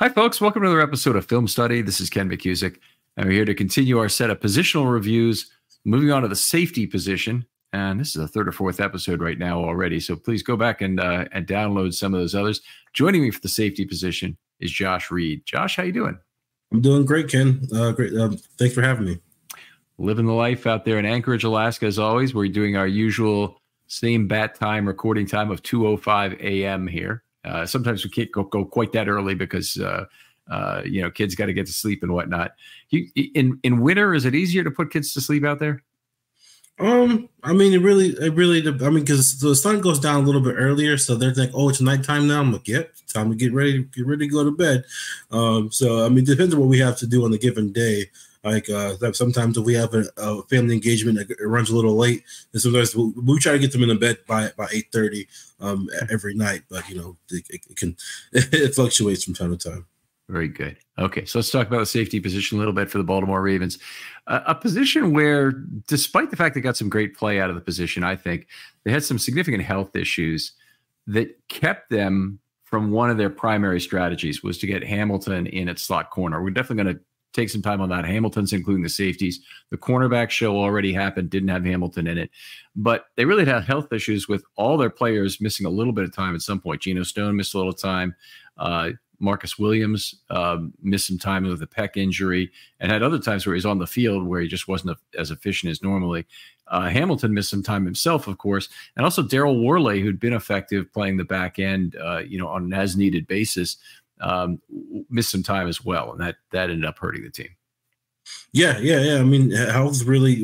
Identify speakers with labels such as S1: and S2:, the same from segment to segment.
S1: Hi, folks. Welcome to another episode of Film Study. This is Ken McCusick, and we're here to continue our set of positional reviews, moving on to the safety position. And this is the third or fourth episode right now already, so please go back and download some of those others. Joining me for the safety position is Josh Reed. Josh, how you doing?
S2: I'm doing great, Ken. Great. Thanks for having me.
S1: Living the life out there in Anchorage, Alaska, as always. We're doing our usual same bat time, recording time of 2:05 a.m. here. Sometimes we can't go quite that early because kids got to get to sleep and whatnot. In winter, is it easier to put kids to sleep out there?
S2: It really, because the sun goes down a little bit earlier, so they're like, oh, it's nighttime now. I'm like, yep, time to get ready to go to bed. It depends on what we have to do on a given day. Like sometimes if we have a family engagement that runs a little late, and sometimes we try to get them in the bed by 8:30 every night. But it fluctuates from time to time.
S1: Very good. Okay, so let's talk about the safety position a little bit for the Baltimore Ravens. A position where, despite the fact they got some great play out of the position, I think they had some significant health issues that kept them from one of their primary strategies, was to get Hamilton in at slot corner. We're definitely going to take some time on that. Hamilton's including the safeties. The cornerback show already happened, didn't have Hamilton in it. But they really had health issues with all their players missing a little bit of time at some point. Geno Stone missed a little time. Marcus Williams missed some time with a pec injury, and had other times where he's on the field where he just wasn't as efficient as normally. Hamilton missed some time himself, of course, and also Daryl Worley, who'd been effective playing the back end, on an as-needed basis, missed some time as well, and that ended up hurting the team.
S2: Yeah. I mean, health really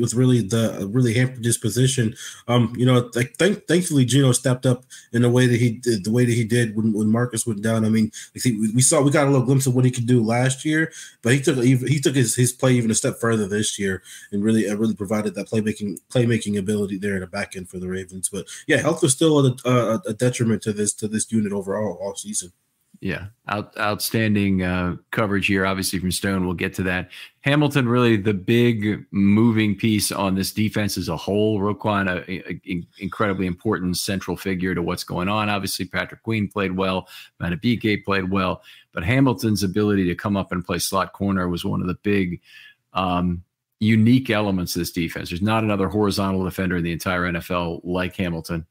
S2: hampered this position. Thankfully Geno stepped up in the way that he did when Marcus went down. I mean, we got a little glimpse of what he could do last year, but he took his play even a step further this year, and really provided that playmaking ability there in the back end for the Ravens. But yeah, health was still a detriment to this unit overall all season.
S1: Yeah, outstanding coverage here, obviously, from Stone. We'll get to that. Hamilton, really the big moving piece on this defense as a whole. Roquan, an incredibly important central figure to what's going on. Obviously, Patrick Queen played well. Matabike played well. But Hamilton's ability to come up and play slot corner was one of the big unique elements of this defense. There's not another horizontal defender in the entire NFL like Hamilton.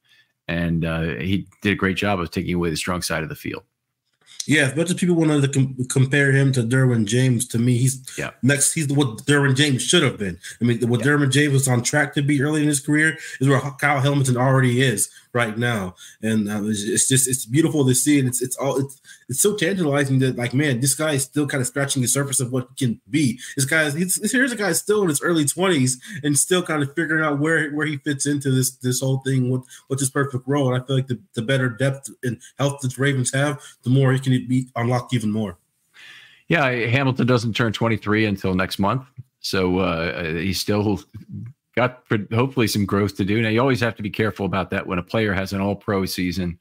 S1: And he did a great job of taking away the strong side of the field.
S2: Yeah, as much as people wanted to compare him to Derwin James, to me, he's what Derwin James should have been. I mean, what Derwin James was on track to be early in his career is where Kyle Hamilton already is right now, and it's beautiful to see, and it's so tantalizing that, like, man, this guy is still kind of scratching the surface of what he can be. Here's a guy still in his early 20s and still kind of figuring out where he fits into this whole thing, what's his perfect role. And I feel like the better depth and health that the Ravens have, the more he can be unlocked even more.
S1: Yeah, Hamilton doesn't turn 23 until next month, so he's still got hopefully some growth to do. Now, you always have to be careful about that when a player has an all-pro season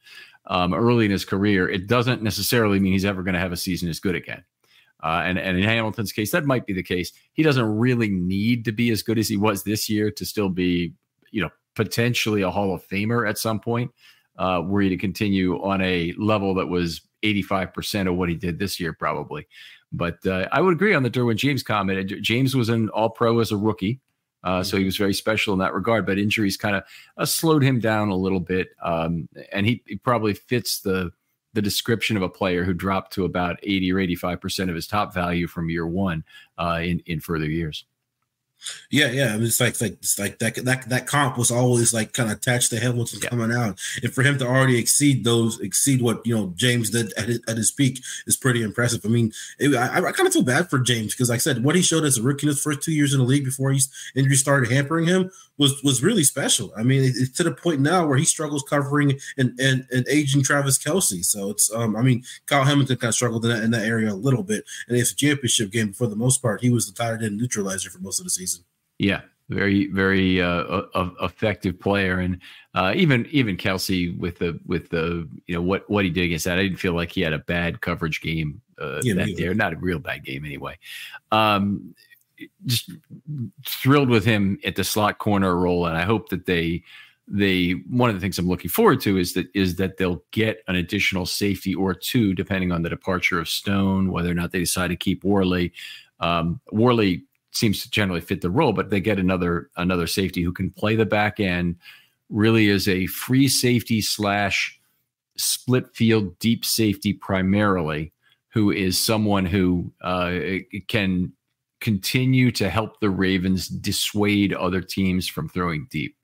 S1: early in his career. It doesn't necessarily mean he's ever going to have a season as good again. And in Hamilton's case, that might be the case. He doesn't really need to be as good as he was this year to still be, potentially a Hall of Famer at some point, were he to continue on a level that was 85% of what he did this year, probably. But I would agree on the Derwin James comment. James was an all-pro as a rookie. So he was very special in that regard, but injuries kind of slowed him down a little bit. And he probably fits the description of a player who dropped to about 80 or 85% of his top value from year one in further years.
S2: Yeah. I mean, it's like that comp was always like kind of attached to Hamilton coming out, and for him to already exceed what James did at his peak is pretty impressive. I mean, I kind of feel bad for James because, like I said, what he showed as a rookie in his first 2 years in the league before injury started hampering him was really special. I mean, it's to the point now where he struggles covering an aging Travis Kelce. So it's Kyle Hamilton kind of struggled in that area a little bit, and it's a championship game. For the most part, he was the tight end neutralizer for most of the season.
S1: Yeah, very, very effective player, and even Kelce with the what he did against that, I didn't feel like he had a bad coverage game that day, not a real bad game anyway. Just thrilled with him at the slot corner role, and I hope that they one of the things I'm looking forward to is that they'll get an additional safety or two, depending on the departure of Stone, whether or not they decide to keep Worley. Worley seems to generally fit the role, but they get another safety who can play the back end, really is a free safety / split field deep safety primarily, who is someone who can continue to help the Ravens dissuade other teams from throwing deep.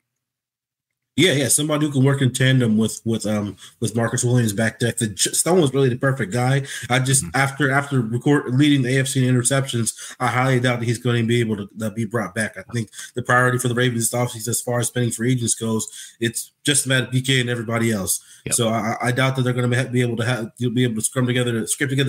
S2: Yeah, somebody who can work in tandem with Marcus Williams back there. Stone was really the perfect guy. I just after leading the AFC in interceptions, I highly doubt that he's going to be able to be brought back. I think the priority for the Ravens offseason, as far as spending free agents goes, it's just Matt BK and everybody else. Yep. So I doubt that they're going to be able to scrape together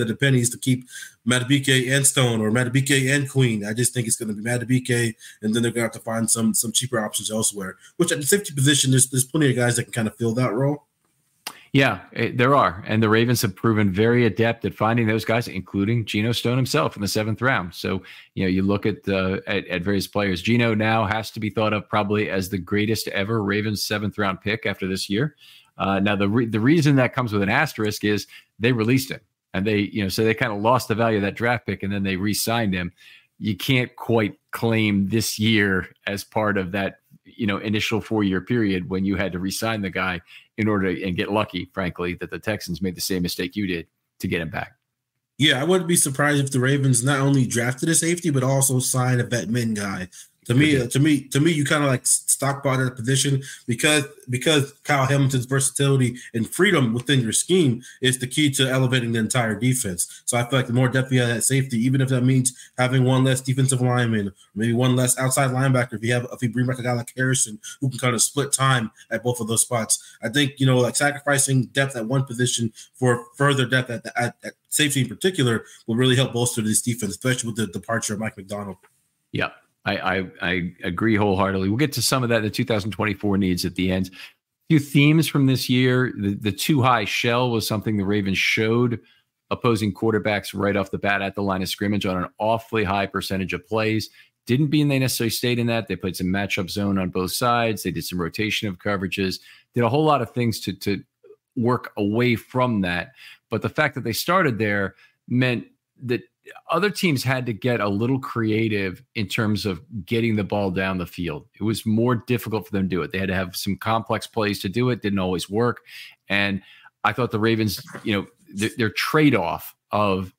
S2: the pennies to keep Matt BK and Stone, or Matt BK and Queen. I just think it's going to be Matt BK, and then they're going to have to find some cheaper options elsewhere. Which at the safety position, there's plenty of guys that can kind of fill that role.
S1: Yeah, there are. And the Ravens have proven very adept at finding those guys, including Geno Stone himself in the 7th round. So, you look at various players. Geno now has to be thought of probably as the greatest ever Ravens 7th round pick after this year. Now, the reason that comes with an asterisk is they released him, and so they kind of lost the value of that draft pick, and then they re-signed him. You can't quite claim this year as part of that initial 4-year period when you had to re-sign the guy in order to, and get lucky, frankly, that the Texans made the same mistake you did to get him back. Yeah,
S2: I wouldn't be surprised if the Ravens not only drafted a safety, but also signed a vet min guy. To me, you kind of like stockpile that position because Kyle Hamilton's versatility and freedom within your scheme is the key to elevating the entire defense. So I feel like the more depth you have at safety, even if that means having one less defensive lineman, maybe one less outside linebacker, if you bring back a guy like Harrison who can kind of split time at both of those spots, I think like sacrificing depth at one position for further depth at safety in particular will really help bolster this defense, especially with the departure of Mike McDonald.
S1: Yeah. I agree wholeheartedly. We'll get to some of that, the 2024 needs at the end. A few themes from this year. The too high shell was something the Ravens showed opposing quarterbacks right off the bat at the line of scrimmage on an awfully high percentage of plays. Didn't mean they necessarily stayed in that. They played some matchup zone on both sides. They did some rotation of coverages, did a whole lot of things to work away from that. But the fact that they started there meant that other teams had to get a little creative in terms of getting the ball down the field. It was more difficult for them to do it. They had to have some complex plays to do it. Didn't always work. And I thought the Ravens, their trade-off of,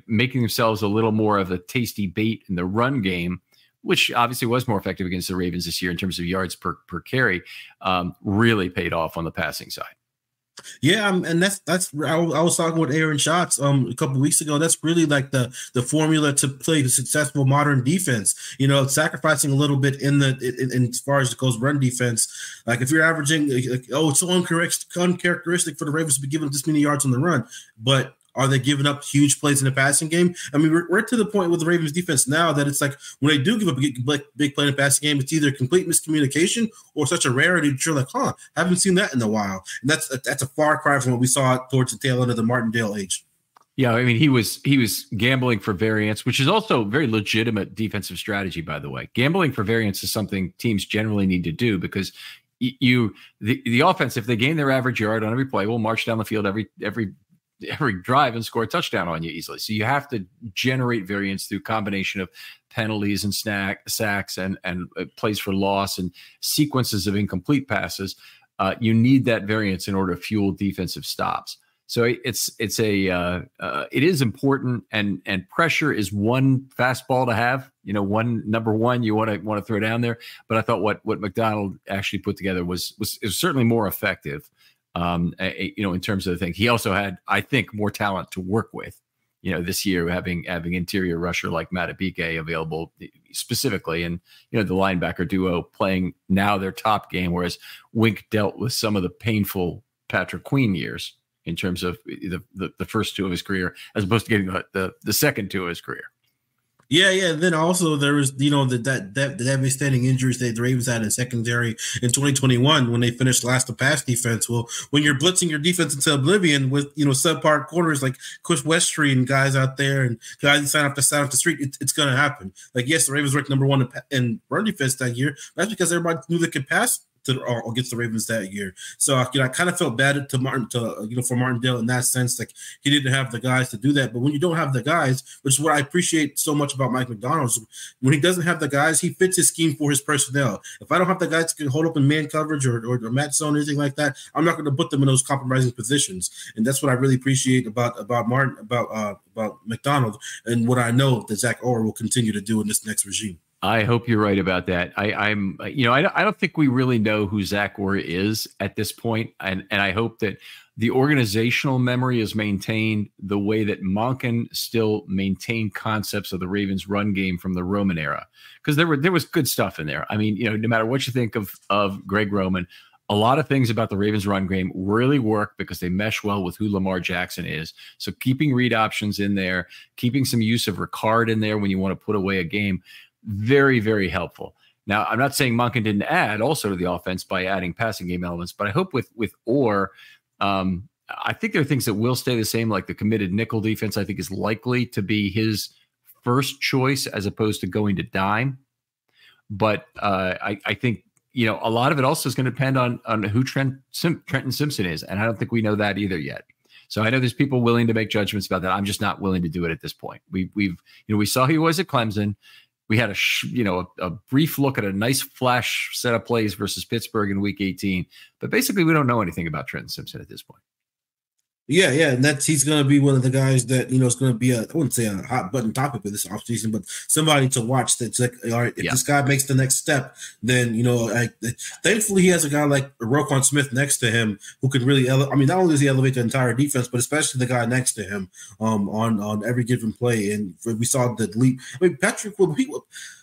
S1: making themselves a little more of a tasty bait in the run game, which obviously was more effective against the Ravens this year in terms of yards per carry, really paid off on the passing side.
S2: Yeah, and that's I was talking with Aaron Schatz a couple of weeks ago. That's really like the formula to play a successful modern defense. Sacrificing a little bit in as far as it goes run defense. Like if you're averaging, it's so uncharacteristic for the Ravens to be giving up this many yards on the run, but are they giving up huge plays in the passing game? I mean, we're to the point with the Ravens defense now that it's like when they do give up a big play in the passing game, it's either complete miscommunication or such a rarity that you're like, haven't seen that in a while. And that's a far cry from what we saw towards the tail end of the Martindale age.
S1: Yeah, I mean, he was gambling for variance, which is also very legitimate defensive strategy, by the way. Gambling for variance is something teams generally need to do because the offense, if they gain their average yard on every play, will march down the field every drive and score a touchdown on you easily. So you have to generate variance through combination of penalties and sacks and plays for loss and sequences of incomplete passes. You need that variance in order to fuel defensive stops. So it is important, and pressure is one fastball to have. Number one you want to throw down there. But I thought what McDonald actually put together was certainly more effective. In terms of the thing, he also had, I think, more talent to work with. This year having interior rusher like Madubuike available specifically, and the linebacker duo playing now their top game, whereas Wink dealt with some of the painful Patrick Queen years in terms of the first two of his career, as opposed to getting the second two of his career.
S2: Yeah. Then also there was, the devastating injuries that the Ravens had in secondary in 2021 when they finished last in pass defense. Well, when you're blitzing your defense into oblivion with, subpar corners like Chris Westry and guys out there and guys who sign off the street, it's going to happen. Like, yes, the Ravens ranked number one in run defense that year. That's because everybody knew they could pass against the Ravens that year. So I kind of felt bad for Martindale in that sense. Like he didn't have the guys to do that. But when you don't have the guys, which is what I appreciate so much about Mike Macdonald, when he doesn't have the guys, he fits his scheme for his personnel. If I don't have the guys that can hold up in man coverage or match zone or anything like that, I'm not going to put them in those compromising positions. And that's what I really appreciate about Macdonald, and what I know that Zach Orr will continue to do in this next regime.
S1: I hope you're right about that. I don't think we really know who Zach Orr is at this point, and I hope that the organizational memory is maintained the way that Monken still maintained concepts of the Ravens run game from the Roman era, because there was good stuff in there. I mean, no matter what you think of Greg Roman, a lot of things about the Ravens run game really work because they mesh well with who Lamar Jackson is. So keeping read options in there, keeping some use of Ricard in there when you want to put away a game, very, very helpful. Now, I'm not saying Monken didn't add also to the offense by adding passing game elements, but I hope with Orr, I think there are things that will stay the same, like the committed nickel defense, I think is likely to be his first choice as opposed to going to dime. But I think, a lot of it also is going to depend on who Trenton Simpson is. And I don't think we know that either yet. So I know there's people willing to make judgments about that. I'm just not willing to do it at this point. We saw who he was at Clemson. We had a brief look at a nice flash set of plays versus Pittsburgh in Week 18. But basically, we don't know anything about Trenton Simpson at this point.
S2: Yeah, and he's going to be one of the guys that is going to be I wouldn't say a hot button topic of this offseason, but somebody to watch. That's like, all right, if this guy makes the next step, then thankfully he has a guy like Roquan Smith next to him who can really not only does he elevate the entire defense, but especially the guy next to him on every given play. And we saw the leap. I mean, Patrick.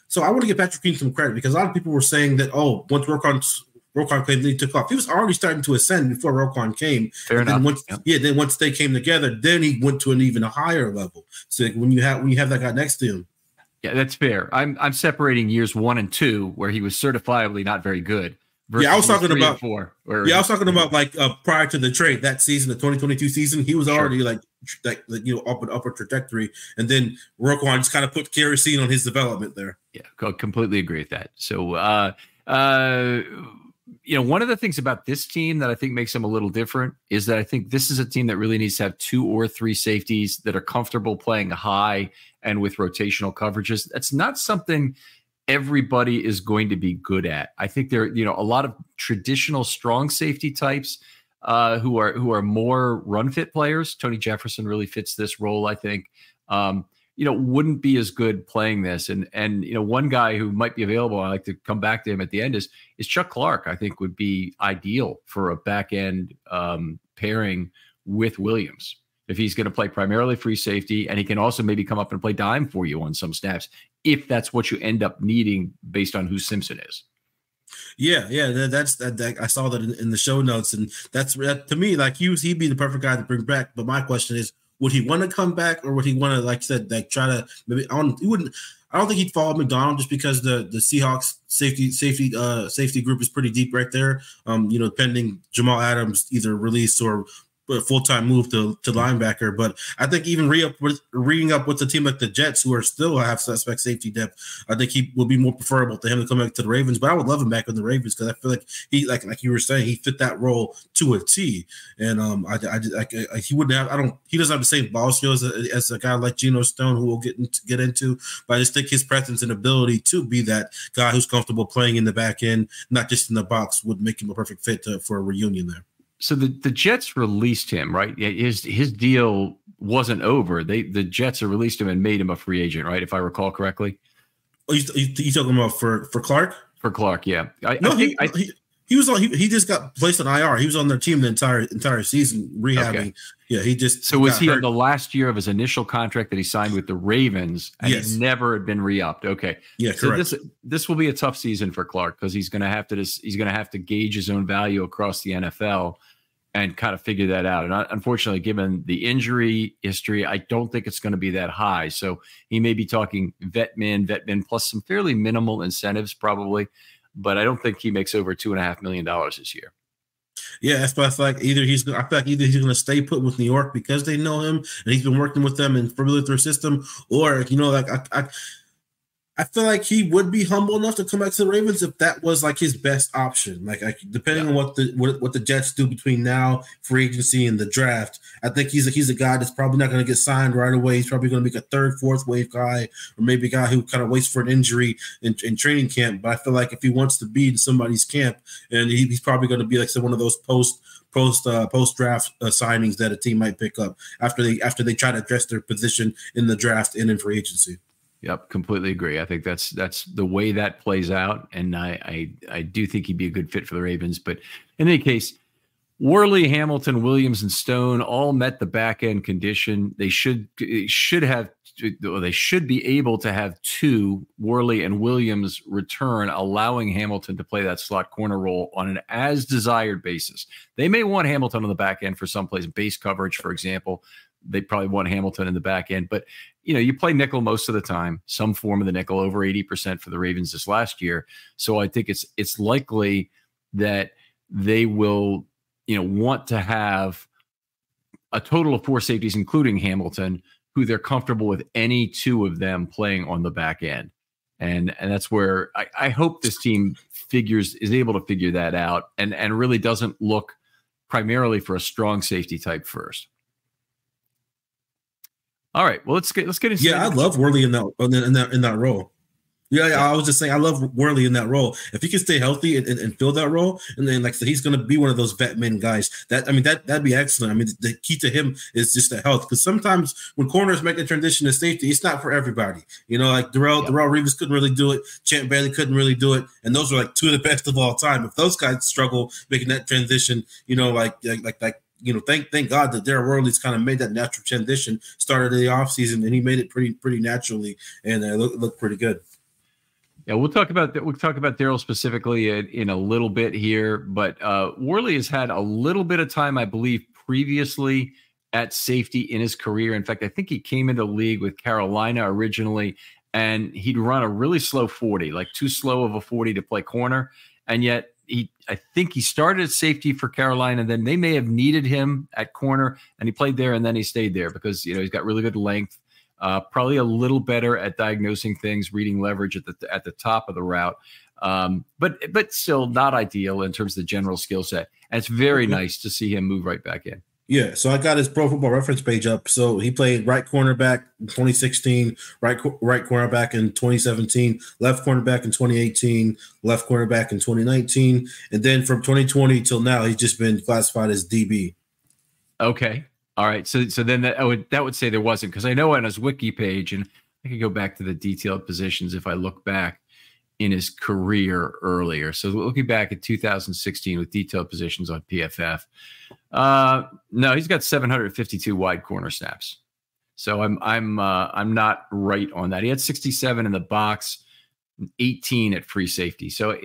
S2: So I want to give Patrick Queen some credit, because a lot of people were saying that once Roquan came, he took off. He was already starting to ascend before Roquan came.
S1: Fair enough.
S2: Then once they came together, then he went to an even higher level. So when you have that guy next to him.
S1: Yeah, that's fair. I'm separating years 1 and 2, where he was certifiably not very good.
S2: Yeah, I was talking about
S1: 4.
S2: I was talking about like prior to the trade, that season, the 2022 season, he was already up an upward trajectory, and then Roquan just kind of put kerosene on his development there.
S1: Yeah, completely agree with that. So, one of the things about this team that I think makes them a little different is that I think this is a team that really needs to have 2 or 3 safeties that are comfortable playing high and with rotational coverages. That's not something everybody is going to be good at. I think there are, a lot of traditional strong safety types who are more run fit players. Tony Jefferson really fits this role, I think. Wouldn't be as good playing this. And one guy who might be available, I like to come back to him at the end, is Chuck Clark. I think would be ideal for a back end pairing with Williams, if he's going to play primarily free safety, and he can also maybe come up and play dime for you on some snaps, if that's what you end up needing based on who Simpson is.
S2: Yeah, that's that. I saw that in the show notes, and that's to me, like he'd be the perfect guy to bring back. But my question is, would he want to come back, or would he want to, like I said, try to maybe? He wouldn't. I don't think he'd follow Macdonald, just because the Seahawks safety group is pretty deep right there. Pending Jamal Adams either release or a full-time move to linebacker. But I think even reading up with the team like the Jets, who are still have suspect safety depth, I think he would be more preferable to him to come back to the Ravens. But I would love him back in the Ravens, because I feel like he, like you were saying, he fit that role to a T. And he wouldn't have. He doesn't have the same ball skills as a guy like Geno Stone, who we'll get into. But I just think his presence and ability to be that guy who's comfortable playing in the back end, not just in the box, would make him a perfect fit for a reunion there.
S1: So the Jets released him, right? His deal wasn't over. The Jets released him and made him a free agent, right? If I recall correctly.
S2: Oh, you talking about for Clark?
S1: For Clark, yeah.
S2: He just got placed on IR. He was on their team the entire season rehabbing. Okay. Yeah,
S1: So was he on the last year of his initial contract that he signed with the Ravens, and he never had been re-upped? Okay.
S2: Yeah, correct.
S1: So this will be a tough season for Clark, because he's going to have to gauge his own value across the NFL and kind of figure that out. And unfortunately, given the injury history, I don't think it's going to be that high. So he may be talking vet min plus some fairly minimal incentives probably, but I don't think he makes over $2.5 million this year.
S2: Yeah, that's why I feel like either he's going to stay put with New York because they know him and he's been working with them and familiar with their system, or I feel like he would be humble enough to come back to the Ravens if that was like his best option. Like depending on what the Jets do between now, free agency, and the draft, I think he's a guy that's probably not going to get signed right away. He's probably going to be a third, fourth wave guy, or maybe a guy who kind of waits for an injury in training camp. But I feel like if he wants to be in somebody's camp, and he's probably going to be like one of those post draft signings that a team might pick up after they try to address their position in the draft and in free agency.
S1: Yep, completely agree. I think that's the way that plays out, and I do think he'd be a good fit for the Ravens. But in any case, Worley, Hamilton, Williams, and Stone all met the back end condition. They should be able to have two, Worley and Williams, return, allowing Hamilton to play that slot corner role on an as desired basis. They may want Hamilton on the back end for someplace base coverage, for example. They probably want Hamilton in the back end, but you play nickel most of the time, some form of the nickel, over 80% for the Ravens this last year. So I think it's likely that they will, want to have a total of 4 safeties, including Hamilton, who they're comfortable with any two of them playing on the back end. And that's where I hope this team is able to figure that out and really doesn't look primarily for a strong safety type first. All right, well, let's get into.
S2: Yeah, I love Worley in that role. Yeah, I was just saying I love Worley in that role. If he can stay healthy and fill that role, and then like I said, he's going to be one of those vet men guys. That'd be excellent. I mean, the key to him is just the health, because sometimes when corners make the transition to safety, it's not for everybody. Like Darrell Reeves couldn't really do it, Champ Bailey couldn't really do it, and those are like two of the best of all time. If those guys struggle making that transition, thank God that Darrell Worley's kind of made that natural transition, started in the offseason, and he made it pretty naturally, and looked pretty good.
S1: Yeah, we'll talk about Darrell specifically in a little bit here, but Worley has had a little bit of time, I believe, previously at safety in his career. In fact, I think he came into the league with Carolina originally, and he'd run a really slow 40, like too slow of a 40 to play corner, and yet I think he started at safety for Carolina. Then they may have needed him at corner, and he played there, and then he stayed there because he's got really good length. Probably a little better at diagnosing things, reading leverage at the top of the route, but still not ideal in terms of the general skill set. And it's very nice to see him move right back in.
S2: Yeah, so I got his Pro Football Reference page up. So he played right cornerback in 2016, right cornerback in 2017, left cornerback in 2018, left cornerback in 2019, and then from 2020 till now, he's just been classified as DB.
S1: Okay. All right, so then that would say there wasn't, because I know on his wiki page, and I could go back to the detailed positions if I look back in his career earlier. So looking back at 2016 with detailed positions on PFF, no, he's got 752 wide corner snaps. So I'm not right on that. He had 67 in the box, 18 at free safety. So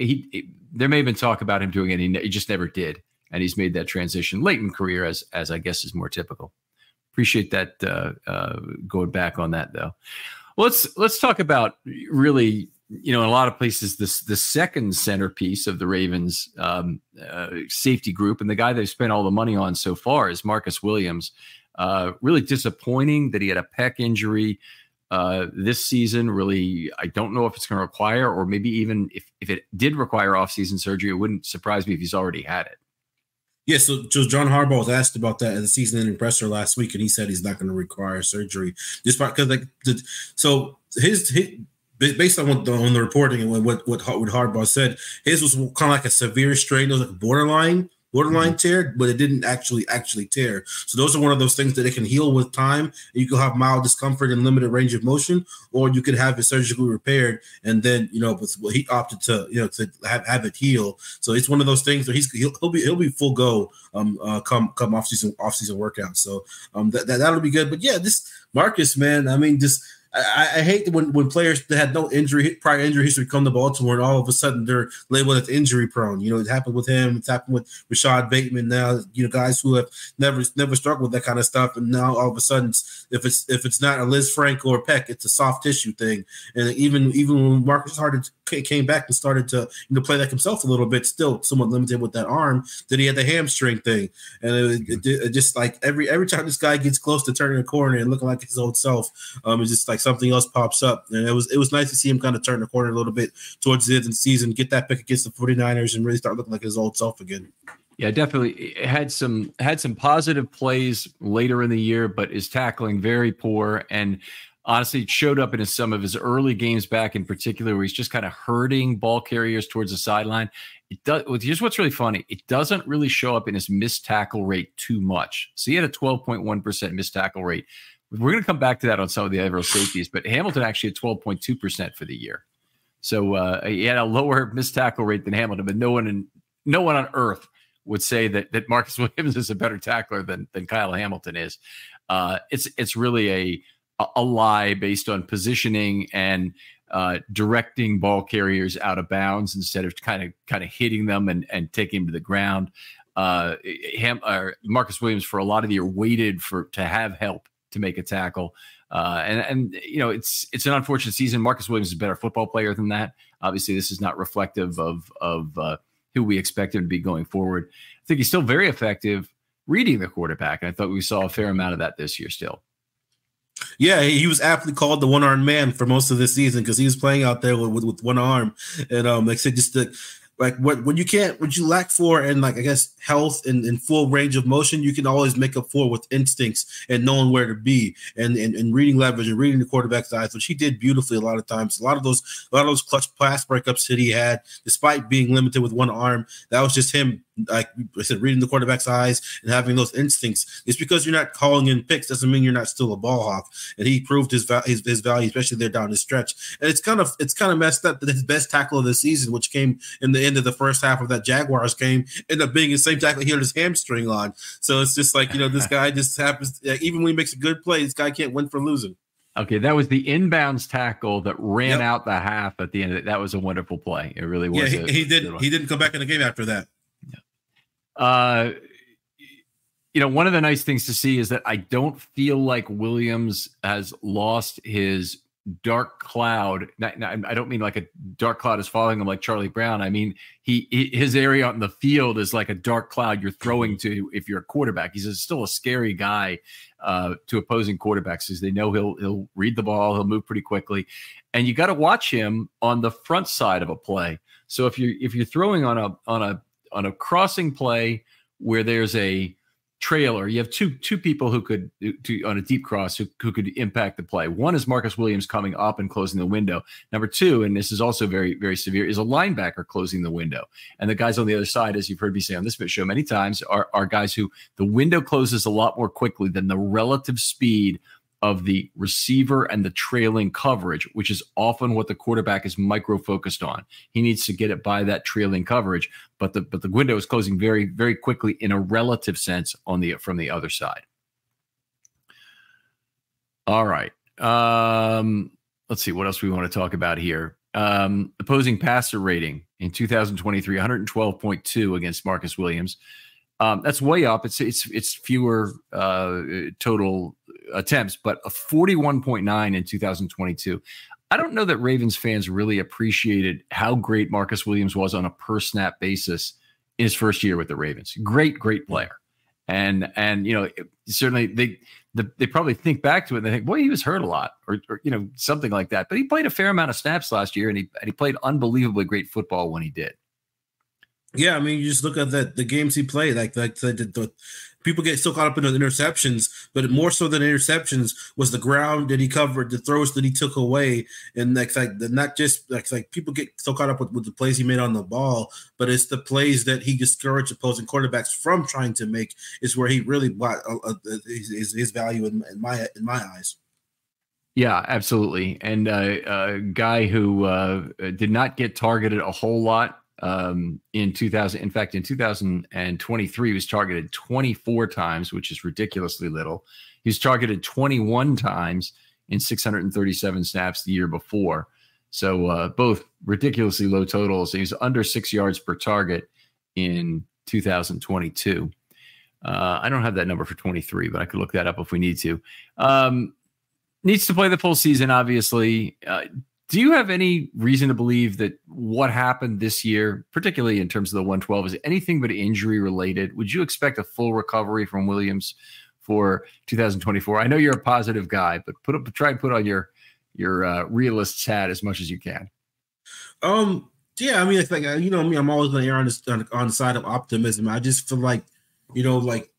S1: there may have been talk about him doing it. He just never did. And he's made that transition late in career, as I guess is more typical. Appreciate that going back on that, though. Well, let's talk about really, in a lot of places, the second centerpiece of the Ravens safety group, and the guy they've spent all the money on so far is Marcus Williams. Really disappointing that he had a pec injury this season. Really, I don't know if it's going to require, or maybe even if it did require offseason surgery, it wouldn't surprise me if he's already had it.
S2: Yeah, so John Harbaugh was asked about that at the season-ending presser last week, and he said he's not going to require surgery. Just because, his based on the reporting and what Harbaugh said, his was kind of like a severe strain. It was like a borderline tear, but it didn't actually tear. So those are one of those things that it can heal with time. You can have mild discomfort and limited range of motion, or you could have it surgically repaired, and then he opted to have it heal. So it's one of those things that he'll be full go come off season workout. So that'll be good. But yeah, this Marcus, man, I mean, just I hate when players that had no prior injury history come to Baltimore, and all of a sudden they're labeled as injury prone. It happened with him. It's happened with Rashad Bateman. Now, guys who have never struggled with that kind of stuff, and now all of a sudden, if it's not a Liz Frank or a Peck, it's a soft tissue thing. And even when Marcus came back and started to play like himself a little bit, still somewhat limited with that arm, then he had the hamstring thing, and it just like every time this guy gets close to turning a corner and looking like his old self, it's just like something else pops up. And it was nice to see him kind of turn the corner a little bit towards the end of the season, get that pick against the 49ers, and really start looking like his old self again.
S1: Yeah, definitely it had some positive plays later in the year, but is tackling very poor. And honestly, it showed up in some of his early games back in particular, where he's just kind of herding ball carriers towards the sideline. It does. Here's what's really funny. It doesn't really show up in his missed tackle rate too much. So he had a 12.1% missed tackle rate. We're going to come back to that on some of the other safeties, but Hamilton actually had 12.2% for the year. So he had a lower missed tackle rate than Hamilton, but no one on earth would say that Marcus Williams is a better tackler than Kyle Hamilton is. It's really a lie based on positioning and directing ball carriers out of bounds instead of kind of hitting them and taking them to the ground. Marcus Williams for a lot of the year waited to have help to make a tackle. And you know, it's an unfortunate season. Marcus Williams is a better football player than that. Obviously, this is not reflective of who we expect him to be going forward. I think he's still very effective reading the quarterback, and I thought we saw a fair amount of that this year still.
S2: Yeah, he was aptly called the one-armed man for most of the season because he was playing out there with one arm. And like I said, just what you lack for, and like I guess health and full range of motion, you can always make up for with instincts and knowing where to be and reading leverage and reading the quarterback's eyes, which he did beautifully a lot of times. A lot of those clutch pass breakups that he had, despite being limited with one arm, that was just him, like I said, reading the quarterback's eyes and having those instincts. It's because you're not calling in picks doesn't mean you're not still a ball hawk. And he proved his value, especially there down the stretch. And it's kind of messed up that his best tackle of the season, which came in the end of the first half of that Jaguars game, ended up being the same tackle he hurt his hamstring on. So it's just like, you know, this guy just happens, even when he makes a good play, this guy can't win for losing.
S1: Okay, that was the inbounds tackle that ran out the half at the end of it. That was a wonderful play. It really was.
S2: Yeah, he didn't come back in the game after that.
S1: You know, one of the nice things to see is that I don't feel like Williams has lost his dark cloud. I don't mean like a dark cloud is following him like Charlie Brown. I mean, his area on the field is like a dark cloud you're throwing to if you're a quarterback. He's still a scary guy to opposing quarterbacks because they know he'll read the ball, he'll move pretty quickly, and you got to watch him on the front side of a play. So if you're throwing on a crossing play where there's a trailer, you have two people who could on a deep cross who could impact the play. One is Marcus Williams coming up and closing the window. Number two, and this is also very, very severe, is a linebacker closing the window. And the guys on the other side, as you've heard me say on this show many times, are guys who the window closes a lot more quickly than the relative speed of the receiver and the trailing coverage, which is often what the quarterback is micro-focused on. He needs to get it by that trailing coverage, but the window is closing very, very quickly in a relative sense from the other side. All right. Let's see what else we want to talk about here. Opposing passer rating in 2023, 112.2 against Marcus Williams. That's way up. It's fewer total attempts, but a 41.9 in 2022. I don't know that Ravens fans really appreciated how great Marcus Williams was on a per snap basis in his first year with the Ravens. Great player. And you know, certainly they probably think back to it and they think, boy, he was hurt a lot or you know, something like that. But he played a fair amount of snaps last year and he played unbelievably great football when he did.
S2: Yeah, I mean, you just look at the games he played. Like the people get so caught up in the interceptions, but more so than interceptions was the ground that he covered, the throws that he took away, and not just like people get so caught up with the plays he made on the ball, but it's the plays that he discouraged opposing quarterbacks from trying to make is where he really brought his value in my eyes.
S1: Yeah, absolutely. And a guy who did not get targeted a whole lot. In 2000, in fact, in 2023, he was targeted 24 times, which is ridiculously little. He was targeted 21 times in 637 snaps the year before. So both ridiculously low totals. He was under 6 yards per target in 2022. I don't have that number for 23, but I could look that up if we need to. Needs to play the full season, obviously. Do you have any reason to believe that what happened this year, particularly in terms of the 112, is anything but injury related? Would you expect a full recovery from Williams for 2024? I know you're a positive guy, but try and put on your realist's hat as much as you can.
S2: Yeah, I mean, it's like, you know me, I'm always going to err on the side of optimism. I just feel like, you know, like,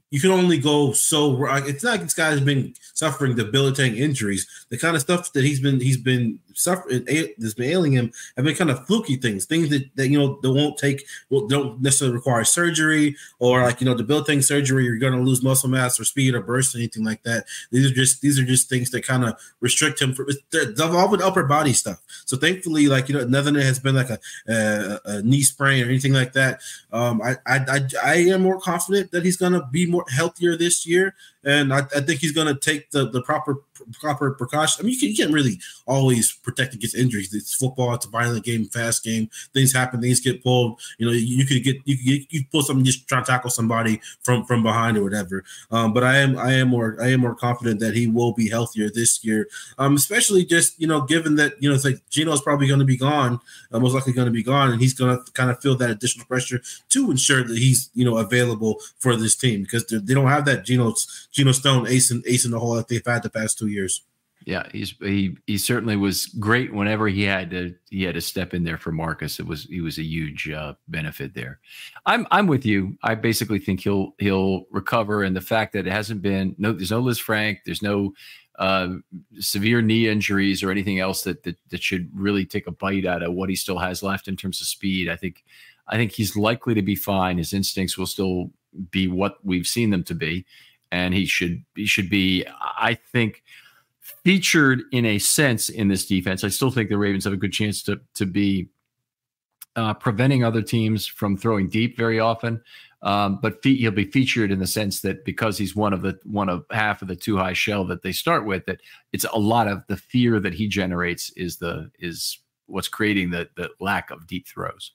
S2: you can only go so. It's not like this guy's been suffering debilitating injuries. The kind of stuff that he's been suffering, that's been ailing him, have been kind of fluky things that you know, that don't necessarily require surgery, or like, you know, debilitating surgery. You're going to lose muscle mass or speed or burst or anything like that. These are just things that kind of restrict him from. They're all with upper body stuff. So thankfully, like, you know, nothing that has been like a knee sprain or anything like that. I am more confident that he's going to be more healthier this year, and I think he's going to take the proper precautions. I mean, you can't really always protect against injuries. It's football. It's a violent game, fast game. Things happen. Things get pulled. You know, you could pull something, just try to tackle somebody from behind or whatever. But I am more confident that he will be healthier this year. Especially just, you know, given that, you know, it's like Geno's probably going to be gone, most likely going to be gone, and he's going to kind of feel that additional pressure to ensure that he's, you know, available for this team, because they don't have that Geno Stone ace in the hole that they've had the past 2 years.
S1: Yeah, he certainly was great whenever he had to step in there for Marcus. He was a huge benefit there. I'm with you. I basically think he'll recover, and the fact that it hasn't been there's no Liz Frank, there's no severe knee injuries or anything else that should really take a bite out of what he still has left in terms of speed. I think he's likely to be fine. His instincts will still be what we've seen them to be, and he should be, I think, featured in a sense in this defense. I still think the Ravens have a good chance to be preventing other teams from throwing deep very often. But he'll be featured in the sense that because he's one of half of the too high shell that they start with, that it's a lot of the fear that he generates is what's creating the lack of deep throws.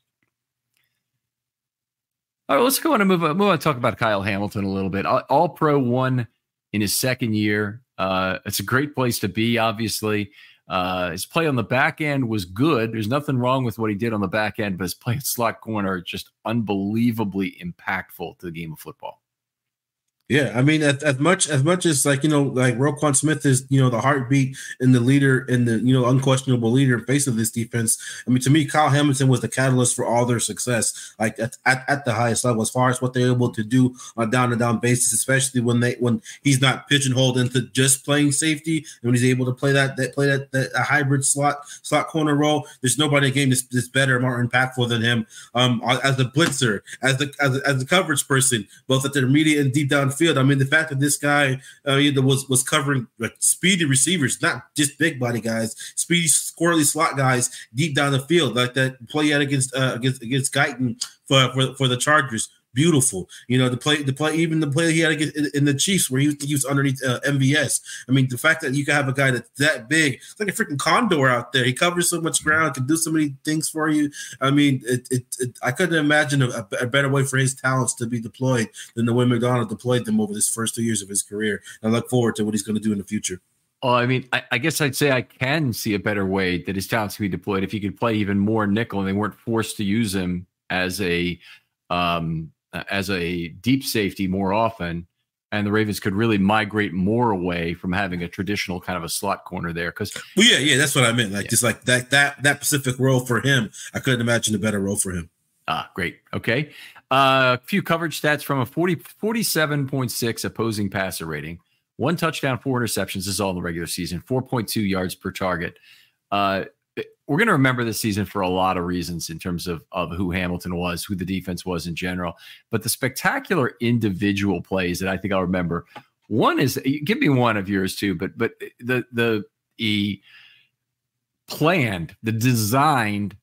S1: All right, let's go on and move on to talk about Kyle Hamilton a little bit. All Pro 1 in his second year. It's a great place to be, obviously. His play on the back end was good. There's nothing wrong with what he did on the back end, but his play at slot corner just unbelievably impactful to the game of football.
S2: Yeah, I mean, as much as, like, you know, like Roquan Smith is, you know, the heartbeat and the leader and the, you know, unquestionable leader and face of this defense. I mean, to me, Kyle Hamilton was the catalyst for all their success, like at the highest level, as far as what they're able to do on a down-to-down basis, especially when he's not pigeonholed into just playing safety, and when he's able to play that hybrid slot corner role. There's nobody in the game that's better, more impactful than him. As a blitzer, as the coverage person, both at the intermediate and deep down field. I mean, the fact that this guy was covering like speedy receivers, not just big body guys, speedy, squirrely slot guys deep down the field, like that play out against Guyton for the Chargers. Beautiful, you know, the play he had in the Chiefs where he was underneath MVS. I mean, the fact that you can have a guy that's that big, it's like a freaking condor out there. He covers so much ground, can do so many things for you. I mean, I couldn't imagine a better way for his talents to be deployed than the way McDonald deployed them over this first 2 years of his career. I look forward to what he's going to do in the future.
S1: Oh, I mean, I guess I'd say I can see a better way that his talents can be deployed if he could play even more nickel and they weren't forced to use him as a deep safety more often, and the Ravens could really migrate more away from having a traditional kind of a slot corner there. Because
S2: that's what I meant. Like, just like that specific role for him, I couldn't imagine a better role for him.
S1: Great. Okay. A few coverage stats from a 47.6 opposing passer rating, 1 touchdown, 4 interceptions. This is all in the regular season, 4.2 yards per target. We're going to remember this season for a lot of reasons in terms of who Hamilton was, who the defense was in general. But the spectacular individual plays that I think I'll remember, one is, give me one of yours too, but the designed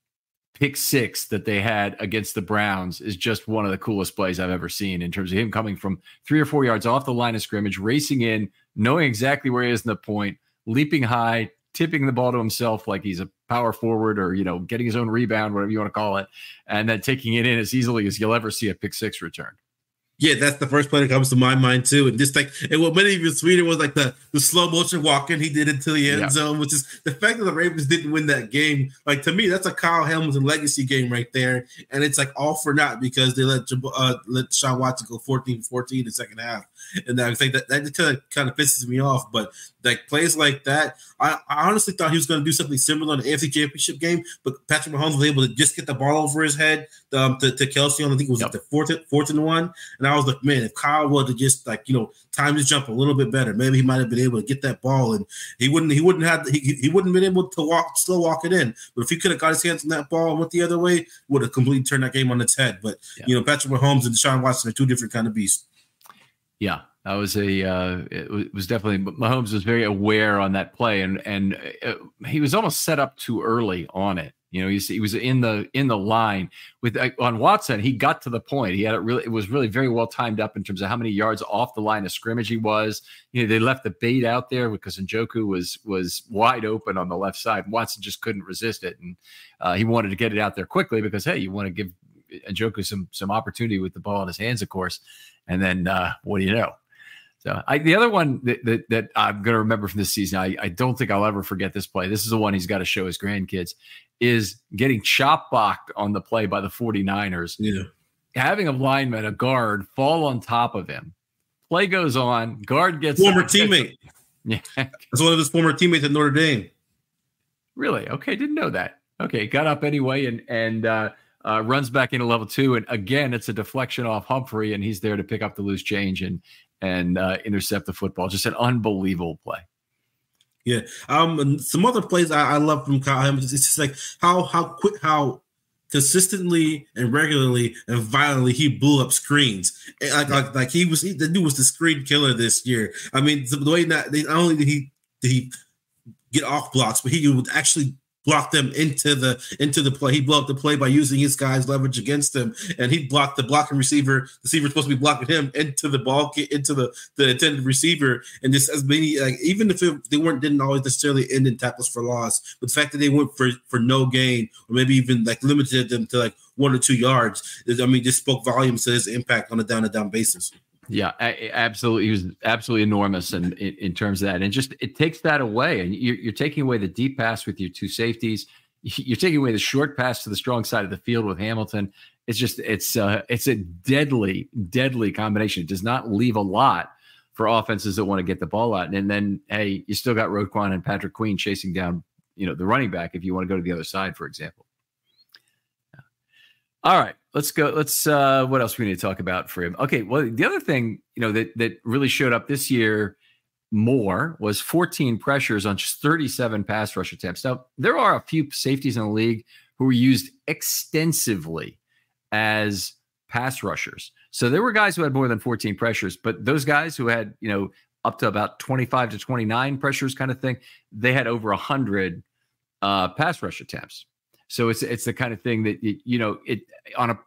S1: pick six that they had against the Browns is just one of the coolest plays I've ever seen, in terms of him coming from 3 or 4 yards off the line of scrimmage, racing in, knowing exactly where he is in the point, leaping high, tipping the ball to himself like he's a power forward, or, you know, getting his own rebound, whatever you want to call it, and then taking it in as easily as you'll ever see a pick six return.
S2: Yeah, that's the first play that comes to my mind too. And just like, and what made it even sweeter was like the slow motion walking he did into the end zone, which is the fact that the Ravens didn't win that game. Like, to me, that's a Kyle Hamilton legacy game right there. And it's like all for naught because they let Sean Watson go 14-14 in the second half. And I think that just kind of pisses me off. But like plays like that, I honestly thought he was going to do something similar in the AFC Championship game, but Patrick Mahomes was able to just get the ball over his head to Kelsey on, I think it was the fourth and one. And I was like, man, if Kyle would have just time his jump a little bit better, maybe he might have been able to get that ball, and he wouldn't been able to slow walk it in. But if he could have got his hands on that ball and went the other way, would have completely turned that game on its head. But Patrick Mahomes and Deshaun Watson are two different kind of beasts.
S1: Yeah, that was it was definitely, Mahomes was very aware on that play, and he was almost set up too early on it. He was in the line with on Watson. He got to the point. It was really very well timed up in terms of how many yards off the line of scrimmage he was. They left the bait out there because Njoku was wide open on the left side. Watson just couldn't resist it, and he wanted to get it out there quickly because, hey, you want to give Njoku some opportunity with the ball in his hands, of course. And then what do you know? So the other one that I'm going to remember from this season, I don't think I'll ever forget this play. This is the one he's got to show his grandkids, is getting chop blocked on the play by the 49ers.
S2: Yeah.
S1: Having a lineman, a guard, fall on top of him. Play goes on. Guard gets
S2: former teammate.
S1: Yeah.
S2: That's one of his former teammates at Notre Dame.
S1: Really? Okay. Didn't know that. Okay. Got up anyway and runs back into level 2. And again, it's a deflection off Humphrey, and he's there to pick up the loose change and intercept the football. Just an unbelievable play.
S2: Yeah. Some other plays I love from Kyle Hamilton. It's just like how consistently and regularly and violently he blew up screens. Like the dude was the screen killer this year. I mean, the way not only did he get off blocks, but he would actually block them into the play. He blew up the play by using his guys' leverage against him, and he blocked the blocking receiver. The receiver supposed to be blocking him into the ball, into the intended receiver, and just as many even if they didn't always necessarily end in tackles for loss, but the fact that they went for no gain or maybe even limited them to 1 or 2 yards, just spoke volumes to his impact on a down-to-down basis.
S1: Yeah, absolutely. He was absolutely enormous in terms of that. And just it takes that away. And you're taking away the deep pass with your 2 safeties. You're taking away the short pass to the strong side of the field with Hamilton. It's a deadly combination. It does not leave a lot for offenses that want to get the ball out. And then, hey, you still got Roquan and Patrick Queen chasing down, the running back if you want to go to the other side, for example. All right, let's go. What else we need to talk about for him? Okay, well, the other thing, that really showed up this year more was 14 pressures on just 37 pass rush attempts. Now, there are a few safeties in the league who were used extensively as pass rushers. So there were guys who had more than 14 pressures, but those guys who had, up to about 25 to 29 pressures kind of thing, they had over 100 pass rush attempts. So it's the kind of thing that, on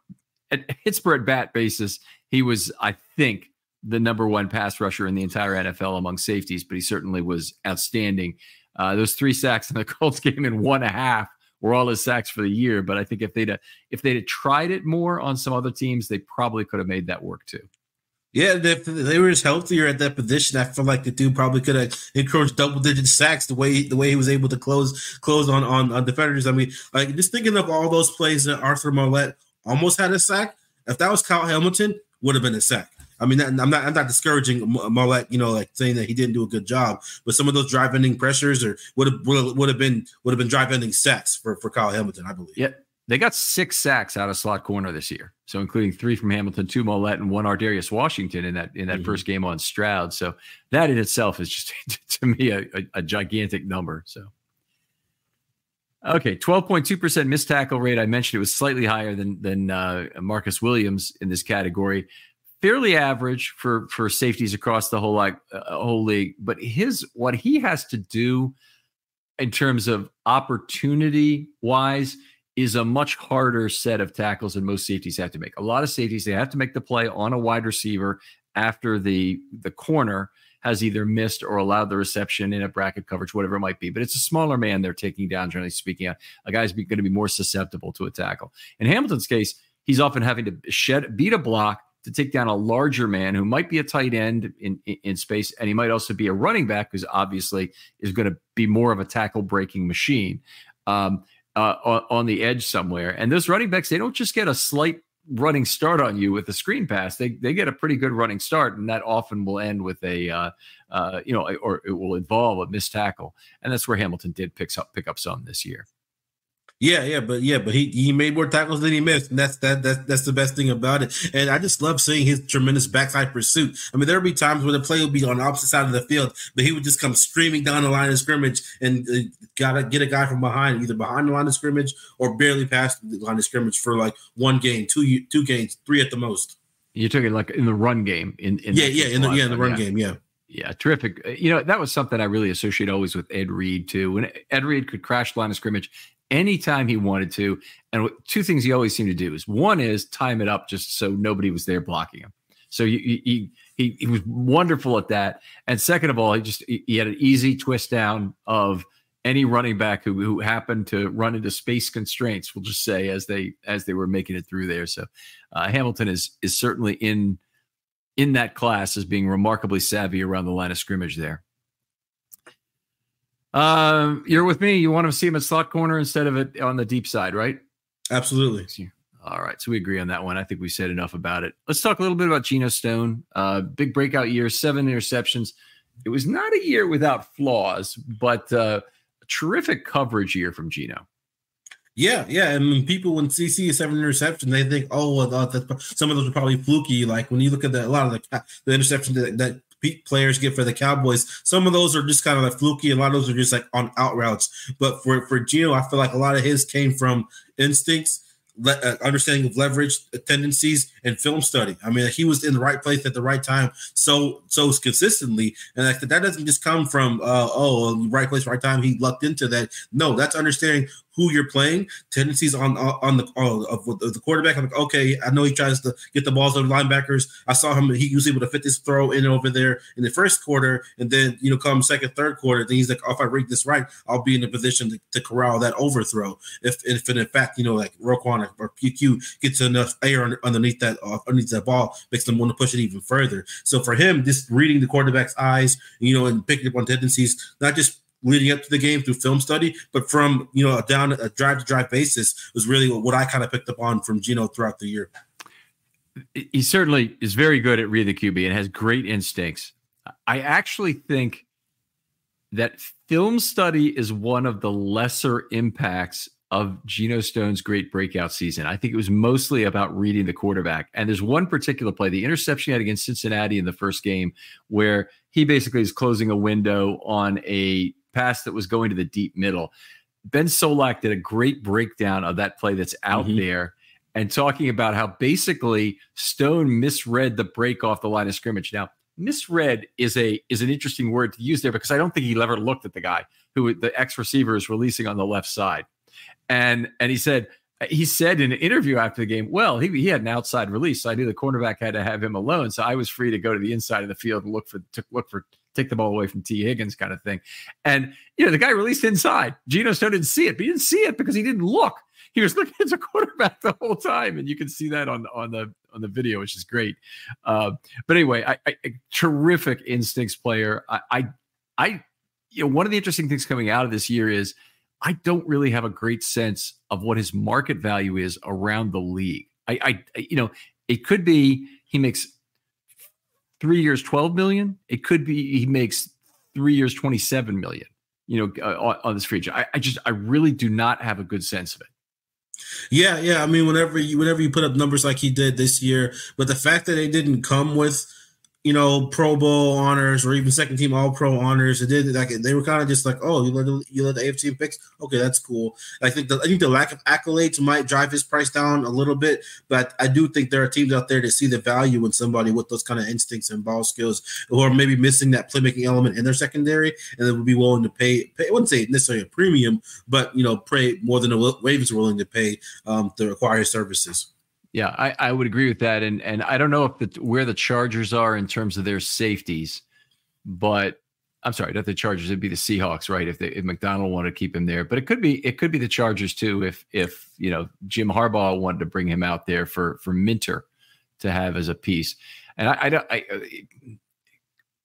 S1: a hits per at bat basis, he was, I think, the number 1 pass rusher in the entire NFL among safeties, but he certainly was outstanding. Those 3 sacks in the Colts game in 1.5 were all his sacks for the year. But I think if they'd have tried it more on some other teams, they probably could have made that work too.
S2: Yeah, if they were just healthier at that position, I feel like the dude probably could have encouraged double-digit sacks the way he was able to close on defenders. I mean, just thinking of all those plays that Arthur Mollett almost had a sack. If that was Kyle Hamilton, would have been a sack. I mean, I'm not discouraging Mollett, saying that he didn't do a good job, but some of those drive-ending pressures would have been drive-ending sacks for Kyle Hamilton, I believe.
S1: Yeah. They got 6 sacks out of slot corner this year, so including 3 from Hamilton, 2 Mollett, and 1 Ardarius Washington in that first game on Stroud. So that in itself is just, to me, a gigantic number. So, okay, 12.2% missed tackle rate. I mentioned it was slightly higher than Marcus Williams in this category. Fairly average for safeties across the whole league. But what he has to do in terms of opportunity wise is a much harder set of tackles than most safeties have to make. A lot of safeties, they have to make the play on a wide receiver after the corner has either missed or allowed the reception in a bracket coverage, whatever it might be. But it's a smaller man they're taking down, generally speaking. A guy's going to be more susceptible to a tackle. In Hamilton's case, he's often having to beat a block, to take down a larger man who might be a tight end in space, and he might also be a running back who's obviously is going to be more of a tackle breaking machine on the edge somewhere. And those running backs, they don't just get a slight running start on you with a screen pass. They get a pretty good running start, and that often will end with a or it will involve a missed tackle, and that's where Hamilton did pick up some this year.
S2: But he made more tackles than he missed, and that's the best thing about it. And I just love seeing his tremendous backside pursuit. I mean, there'll be times where the play will be on the opposite side of the field, but he would just come streaming down the line of scrimmage and gotta get a guy from behind, either behind the line of scrimmage or barely past the line of scrimmage for like one game, two games, 3 at the most.
S1: You're talking like in the run game, in
S2: the run game, yeah.
S1: Yeah, terrific. That was something I really associate always with Ed Reed too. When Ed Reed could crash the line of scrimmage anytime he wanted to. And 2 things he always seemed to do is, one is time it up just so nobody was there blocking him. So he was wonderful at that. And second of all, he had an easy twist down of any running back who happened to run into space constraints, we'll just say, as they were making it through there. So Hamilton is certainly in that class as being remarkably savvy around the line of scrimmage there. You're with me. You want to see him at slot corner instead of it on the deep side, right?
S2: Absolutely.
S1: All right. So we agree on that one. I think we said enough about it. Let's talk a little bit about Geno Stone. Big breakout year, 7 interceptions. It was not a year without flaws, but a terrific coverage year from Geno.
S2: Yeah. And people, when they see a 7 interception, they think, some of those are probably fluky. Like when you look at a lot of the interceptions that players get for the Cowboys, some of those are just kind of like fluky. A lot of those are just like on out routes. But for Geno, I feel like a lot of his came from instincts, understanding of leverage tendencies, and film study. I mean, he was in the right place at the right time so consistently, and that doesn't just come from right place, right time. He lucked into that. No, that's understanding who you're playing, tendencies on the quarterback. I'm like, okay, I know he tries to get the balls to the linebackers. I saw him; he was able to fit this throw in over there in the first quarter, and then come second, third quarter, then he's like, oh, if I read this right, I'll be in a position to corral that overthrow. If in fact, like Roquan or PQ gets enough air underneath that ball, makes them want to push it even further. So for him, just reading the quarterback's eyes, and picking up on tendencies, not just leading up to the game through film study, but from down a drive-to-drive basis, was really what I kind of picked up on from Geno throughout the year.
S1: He certainly is very good at reading the QB and has great instincts. I actually think that film study is one of the lesser impacts of Geno Stone's great breakout season. I think it was mostly about reading the quarterback. And there's one particular play, the interception he had against Cincinnati in the first game, where he basically is closing a window on a pass that was going to the deep middle. Ben Solak did a great breakdown of that play that's out there, and talking about how basically Stone misread the break off the line of scrimmage. Now, misread is an interesting word to use there, because I don't think he ever looked at the guy who the ex-receiver is releasing on the left side. And he said in an interview after the game, well, he had an outside release, so I knew the cornerback had to have him alone, so I was free to go to the inside of the field and take the ball away from T. Higgins, kind of thing. And the guy released inside. Geno Stone didn't see it, but he didn't see it because he didn't look. He was looking at the quarterback the whole time, and you can see that on the video, which is great. But anyway, I terrific instincts player. One of the interesting things coming out of this year is I don't really have a great sense of what his market value is around the league. It could be he makes 3 years, $12 million. It could be he makes 3 years, $27 million, on this free agent. I really do not have a good sense of it.
S2: Yeah. I mean, whenever you put up numbers like he did this year, but the fact that they didn't come with Pro Bowl honors or even second team All Pro honors. They were kind of just like, oh, you let the AFC picks. Okay, that's cool. I think the lack of accolades might drive his price down a little bit, but I do think there are teams out there that see the value in somebody with those kind of instincts and ball skills, who are maybe missing that playmaking element in their secondary, and they would be willing to pay. I wouldn't say necessarily a premium, but pay more than the Ravens are willing to pay to acquire his services.
S1: Yeah, I would agree with that, and I don't know where the Chargers are in terms of their safeties, but I'm sorry, not the Chargers. It'd be the Seahawks, right? If McDonald wanted to keep him there, but it could be the Chargers too. If Jim Harbaugh wanted to bring him out there for Minter to have as a piece. And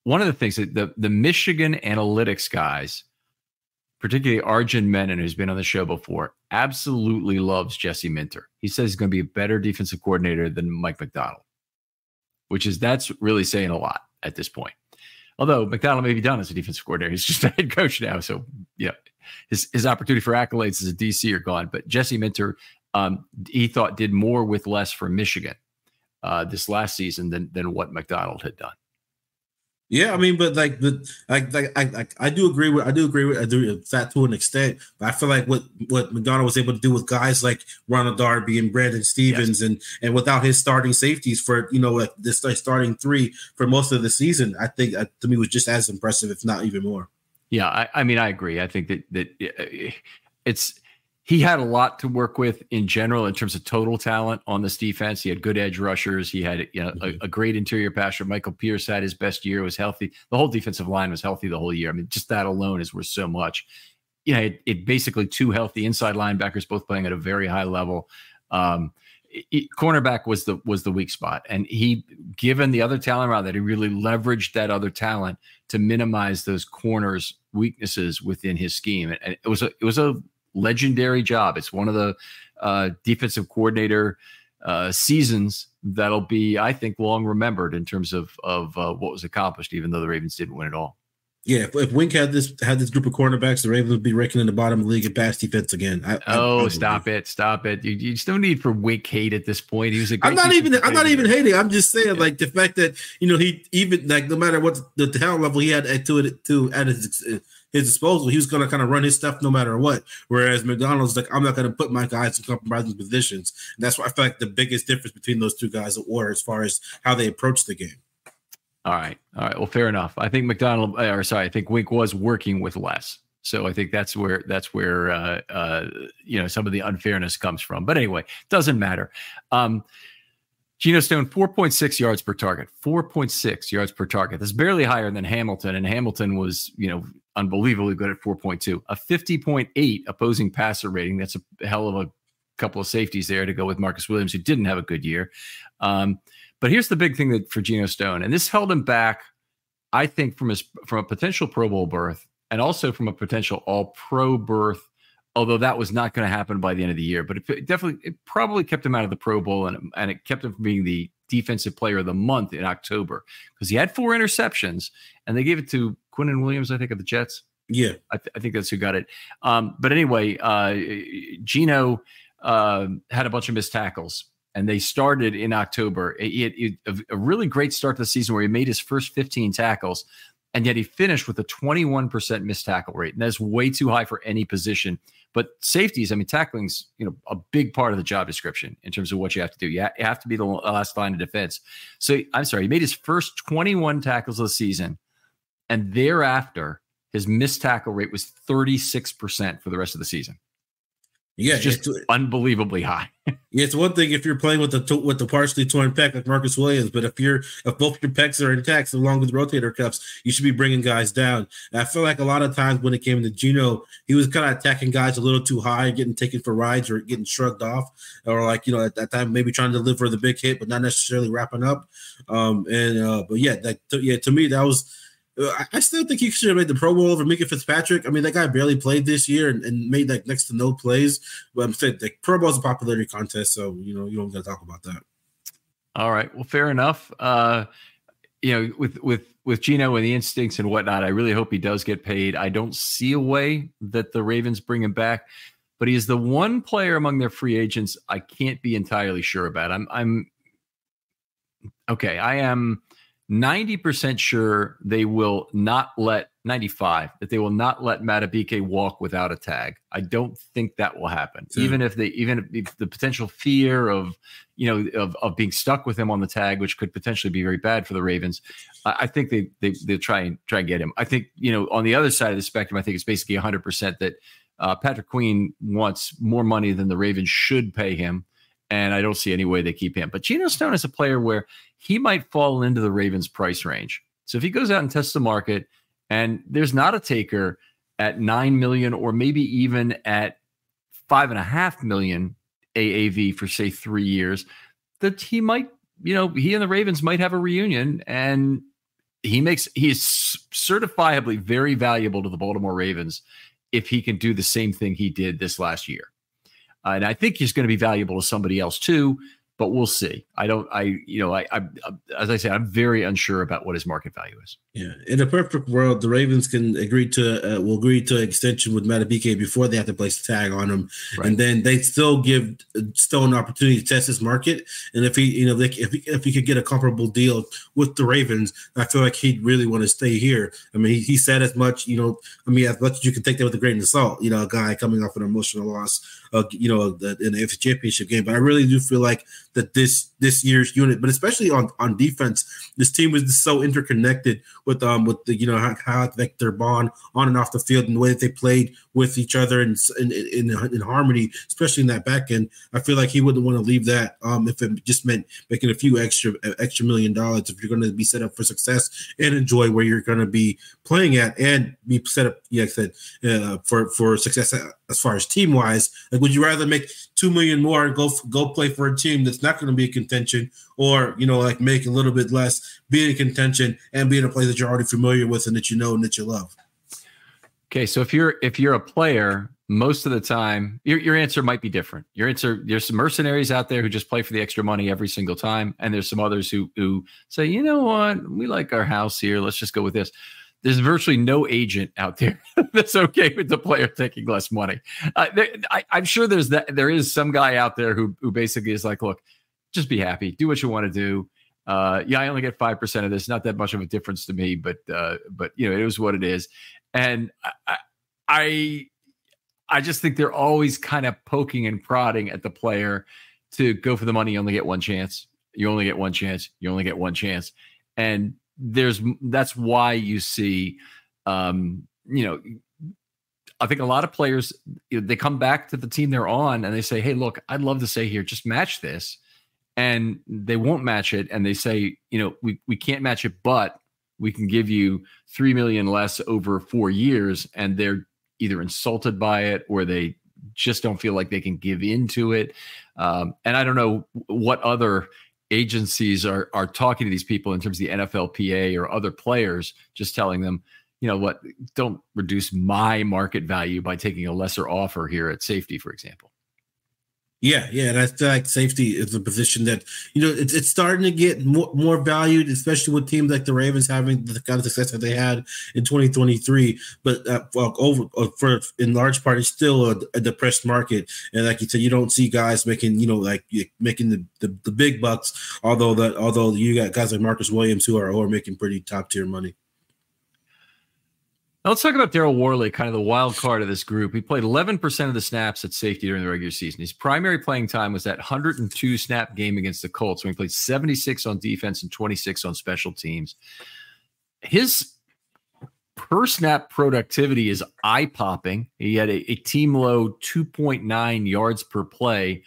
S1: one of the things that the Michigan analytics guys, particularly Arjun Menon, who's been on the show before, absolutely loves Jesse Minter. He says he's going to be a better defensive coordinator than Mike Macdonald, that's really saying a lot at this point. Although Macdonald may be done as a defensive coordinator, he's just a head coach now. So yeah, his opportunity for accolades as a DC are gone. But Jesse Minter, he thought did more with less for Michigan this last season than what Macdonald had done.
S2: Yeah, I mean, but I do agree with that to an extent. But I feel like what Macdonald was able to do with guys like Ronald Darby and Brandon Stevens, yes, and without his starting safeties for this starting three for most of the season, I think to me was just as impressive, if not even more.
S1: Yeah, I mean, I agree. I think that he had a lot to work with in general in terms of total talent on this defense. He had good edge rushers. He had a great interior passer. Michael Pierce had his best year, was healthy. The whole defensive line was healthy the whole year. I mean, just that alone is worth so much. It basically two healthy inside linebackers, both playing at a very high level. Cornerback was the weak spot. And he, given the other talent around that, he really leveraged that other talent to minimize those corners' weaknesses within his scheme. And it was a legendary job. It's one of the defensive coordinator seasons that'll be, I think, long remembered in terms of what was accomplished, even though the Ravens didn't win it all.
S2: Yeah, if Wink had this group of cornerbacks, the Ravens would be ranking in the bottom of the league in pass defense again.
S1: Stop it! You still need for Wink hate at this point. He was a great
S2: I'm not even hating. I'm just saying, like, the fact that he even, like, no matter what the talent level he had at his disposal, he was going to kind of run his stuff no matter what. Whereas McDonald's like, I'm not going to put my guys in compromising positions. And that's why I feel like the biggest difference between those two guys were as far as how they approach the game.
S1: All right. Well, fair enough. I think I think Wink was working with less. So I think that's where some of the unfairness comes from. But anyway, doesn't matter. Geno Stone, 4.6 yards per target, 4.6 yards per target. That's barely higher than Hamilton. And Hamilton was, unbelievably good at 4.2, a 50.8 opposing passer rating. That's a hell of a couple of safeties there to go with Marcus Williams, who didn't have a good year. But here's the big thing for Geno Stone, and this held him back, I think, from a potential Pro Bowl berth and also from a potential All-Pro berth, although that was not going to happen by the end of the year. But it probably kept him out of the Pro Bowl, and it kept him from being the Defensive Player of the Month in October, because he had 4 interceptions, and they gave it to Quinnen Williams, I think, of the Jets.
S2: Yeah,
S1: I think that's who got it. But anyway, Geno had a bunch of missed tackles. And they started in October. He had a really great start to the season where he made his first 15 tackles, and yet he finished with a 21% missed tackle rate. And that's way too high for any position. But safeties, I mean, tackling's a big part of the job description in terms of what you have to do. You have to be the last line of defense. So he made his first 21 tackles of the season, and thereafter his missed tackle rate was 36% for the rest of the season.
S2: Yeah,
S1: it's just unbelievably high.
S2: Yeah, it's one thing if you're playing with the partially torn pec like Marcus Williams, but if both your pecs are intact along with rotator cuffs, you should be bringing guys down. And I feel like a lot of times when it came to Geno, he was kind of attacking guys a little too high, getting taken for rides or getting shrugged off, or at that time maybe trying to deliver the big hit but not necessarily wrapping up. But yeah, to me that was. I still think he should have made the Pro Bowl over Minka Fitzpatrick. I mean, that guy barely played this year and made like next to no plays. But I'm saying the Pro Bowl is a popularity contest, so you don't got to talk about that.
S1: All right, well, fair enough. With Geno and the instincts and whatnot, I really hope he does get paid. I don't see a way that the Ravens bring him back, but he is the one player among their free agents I can't be entirely sure about. I am 90% sure they will not let 95 that they will not let Madubuike walk without a tag. I don't think that will happen. Even if the potential fear of being stuck with him on the tag, which could potentially be very bad for the Ravens, I think they'll try and get him. I think on the other side of the spectrum, I think it's basically 100% that Patrick Queen wants more money than the Ravens should pay him. And I don't see any way they keep him. But Geno Stone is a player where he might fall into the Ravens' price range. So if he goes out and tests the market and there's not a taker at $9 million or maybe even at $5.5 million AAV for, say, 3 years, that he might he and the Ravens might have a reunion, and he is certifiably very valuable to the Baltimore Ravens if he can do the same thing he did this last year. And I think he's going to be valuable to somebody else too, but we'll see. As I say, I'm very unsure about what his market value is.
S2: Yeah. In a perfect world, the Ravens will agree to an extension with Matabike before they have to place a tag on him. Right. And then they still give Stone an opportunity to test his market. And if he could get a comparable deal with the Ravens, I feel like he'd really want to stay here. I mean, he said as much, as much as you can take that with a grain of salt, a guy coming off an emotional loss, in the AFC Championship game. But I really do feel like that this year's unit, but especially on defense, this team was so interconnected with how their bond on and off the field and the way that they played with each other and in harmony, especially in that back end. I feel like he wouldn't want to leave that if it just meant making a few extra $1 million if you're going to be set up for success and enjoy where you're going to be playing at and be set up, like I said, for success as far as team wise. Like, would you rather make $2 million more and go play for a team that's not going to be in contention, or make a little bit less, be in contention, and be in a place that you're already familiar with and that you know and that you love?
S1: Okay, so if you're a player, most of the time your answer might be different. Your answer, there's some mercenaries out there who just play for the extra money every single time, and there's some others who say, you know what, we like our house here, let's just go with this. There's virtually no agent out there that's okay with the player taking less money. I'm sure there is some guy out there who basically is like, look, just be happy, do what you want to do. I only get 5% of this, not that much of a difference to me, but it is what it is. And I just think they're always kind of poking and prodding at the player to go for the money. You only get one chance. You only get one chance. You only get one chance. And that's why you see, I think a lot of players, they come back to the team they're on and they say, hey, look, I'd love to stay here. Just match this. And they won't match it. And they say, we can't match it, but we can give you $3 million less over 4 years. And they're either insulted by it or they just don't feel like they can give into it. And I don't know what other agencies are talking to these people in terms of the NFLPA or other players, just telling them, don't reduce my market value by taking a lesser offer here at safety, for example.
S2: Yeah, and I feel like safety is a position that it's starting to get more valued, especially with teams like the Ravens having the kind of success that they had in 2023. But in large part, it's still a depressed market, and like you said, you don't see guys making making the big bucks. Although you got guys like Marcus Williams who are making pretty top tier money.
S1: Now let's talk about Daryl Worley, kind of the wild card of this group. He played 11% of the snaps at safety during the regular season. His primary playing time was that 102 snap game against the Colts, when he played 76 on defense and 26 on special teams. His per snap productivity is eye-popping. He had a team low 2.9 yards per play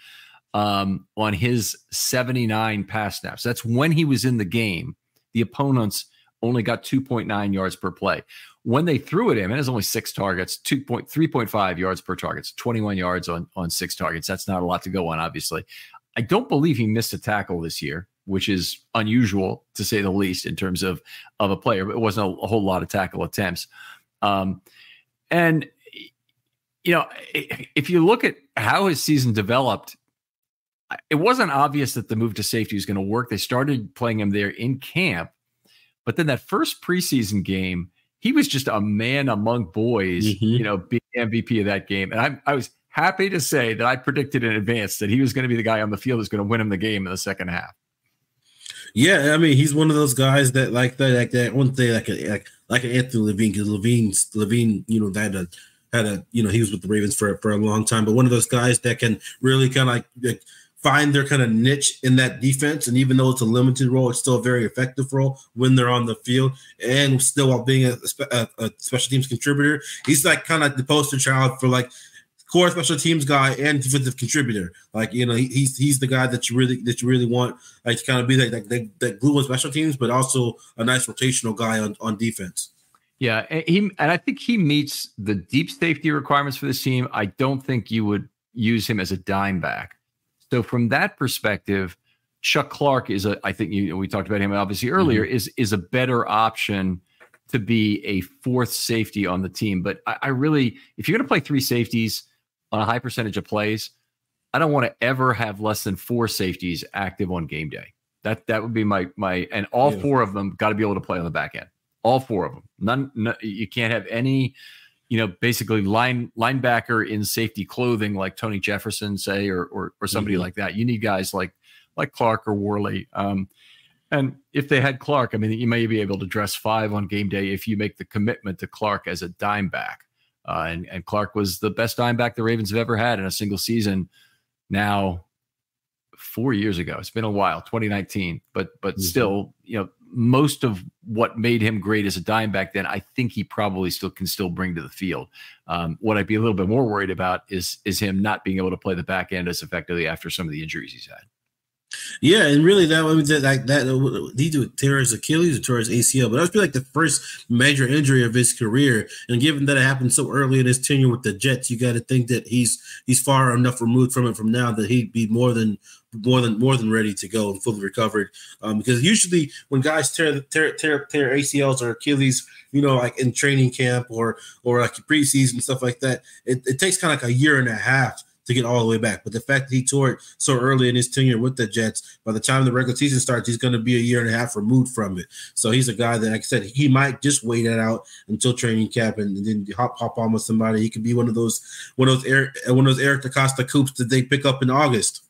S1: on his 79 pass snaps. That's when he was in the game. The opponents only got 2.9 yards per play. When they threw at him, and it was only 6 targets, 3.5 yards per target, 21 yards on 6 targets. That's not a lot to go on, obviously. I don't believe he missed a tackle this year, which is unusual to say the least in terms of a player, but it wasn't a whole lot of tackle attempts. And if you look at how his season developed, it wasn't obvious that the move to safety was going to work. They started playing him there in camp, but then that first preseason game, he was just a man among boys, being MVP of that game. And I was happy to say that I predicted in advance that he was going to be the guy on the field who's going to win him the game in the second half.
S2: Yeah, I mean, he's one of those guys that like that one thing, like an Anthony Levine, because Levine, he was with the Ravens for a long time, but one of those guys that can really kind of like find their kind of niche in that defense. And even though it's a limited role, it's still a very effective role when they're on the field, and still while being a special teams contributor. He's like kind of the poster child for like core special teams guy and defensive contributor. Like, he's the guy that you really want, like, to kind of be that glue on special teams, but also a nice rotational guy on defense.
S1: Yeah. And I think he meets the deep safety requirements for this team. I don't think you would use him as a dime back. So from that perspective, Chuck Clark is I think we talked about him obviously earlier, is a better option to be a fourth safety on the team. But I really, if you're going to play three safeties on a high percentage of plays, I don't want to ever have less than four safeties active on game day. That would be my and all four of them got to be able to play on the back end. All four of them. None, you can't have any, basically linebacker in safety clothing like Tony Jefferson, say, or somebody like that. You need guys like Clark or Worley. And if they had Clark, I mean, you may be able to dress five on game day if you make the commitment to Clark as a dime back. And Clark was the best dime back the Ravens have ever had in a single season. Now, 4 years ago, it's been a while, 2019, but still, most of what made him great as a dime back then, I think he probably can still bring to the field. What I'd be a little bit more worried about is him not being able to play the back end as effectively after some of the injuries he's had.
S2: Yeah, and really he tear his Achilles or tore his ACL, but that was like the first major injury of his career. And given that it happened so early in his tenure with the Jets, you got to think that he's far enough removed from it from now that he'd be more than ready to go and fully recovered. Because usually when guys tear ACLs or Achilles, like in training camp or like preseason stuff like that, it takes kind of like a year and a half to get all the way back. But the fact that he tore it so early in his tenure with the Jets, by the time the regular season starts, he's going to be a year and a half removed from it. So he's a guy that, like I said, he might just wait it out until training camp and then hop on with somebody. He could be one of those Eric DeCosta Coops that they pick up in August.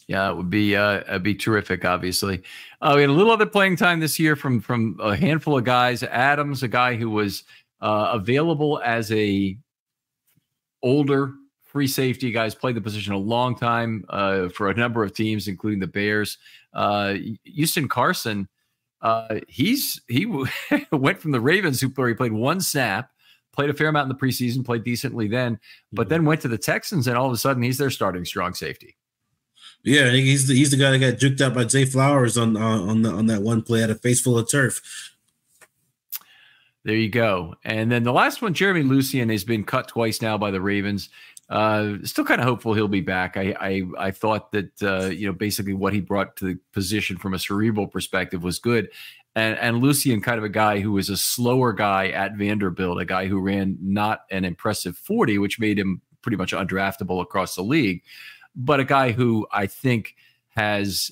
S1: Yeah, it would be terrific, obviously. We had a little other playing time this year from a handful of guys. Adams, a guy who was available as a older free safety, guys played the position a long time for a number of teams, including the Bears. Houston Carson, he went from the Ravens, where he played one snap, played a fair amount in the preseason, played decently then, but then went to the Texans, and all of a sudden he's their starting strong safety.
S2: Yeah, I think he's the guy that got juked out by Zay Flowers on that one play at a face full of turf.
S1: There you go. And then the last one, Jeremy Lucien, has been cut twice now by the Ravens. Still kind of hopeful he'll be back. I thought that basically what he brought to the position from a cerebral perspective was good. And Lucien, kind of a guy who was a slower guy at Vanderbilt, a guy who ran not an impressive 40, which made him pretty much undraftable across the league, but a guy who I think has,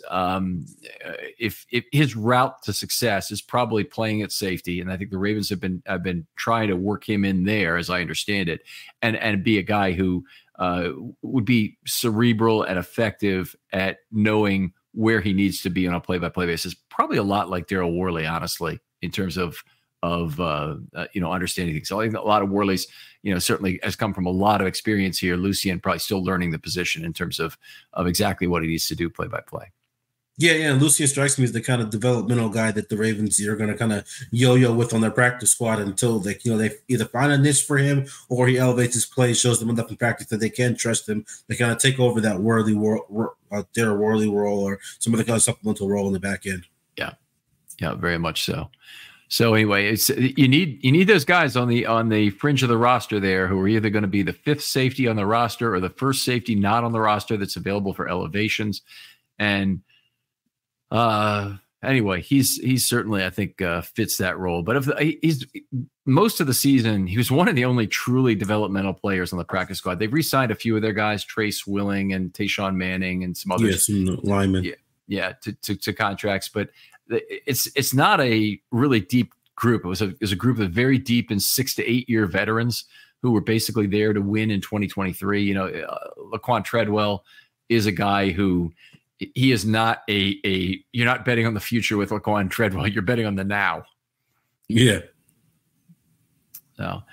S1: if his route to success is probably playing at safety, and I think the Ravens have been trying to work him in there, as I understand it, and be a guy who would be cerebral and effective at knowing where he needs to be on a play-by-play basis. Probably a lot like Daryl Worley, honestly, in terms of understanding things. So I think a lot of Worley's, certainly has come from a lot of experience here. Lucien probably still learning the position in terms of exactly what he needs to do play by play.
S2: Yeah, and Lucien strikes me as the kind of developmental guy that the Ravens are going to kind of yo-yo with on their practice squad until they either find a niche for him or he elevates his play, shows them enough in practice that they can trust him. They kind of take over that Daryl Worley role or some other kind of supplemental role in the back end.
S1: Yeah, very much so. So anyway, it's you need those guys on the fringe of the roster there who are either going to be the fifth safety on the roster or the first safety not on the roster that's available for elevations. And anyway, he's certainly, I think, fits that role. But he's most of the season, he was one of the only truly developmental players on the practice squad. They've re-signed a few of their guys, Trace Willing and Tayshawn Manning and some others.
S2: Yes, linemen.
S1: Yeah, to contracts, but it's not a really deep group. It was a group of very deep and 6 to 8 year veterans who were basically there to win in 2023. Laquan Treadwell is a guy who he is not you're not betting on the future with Laquan Treadwell. You're betting on the now.
S2: Yeah.
S1: So,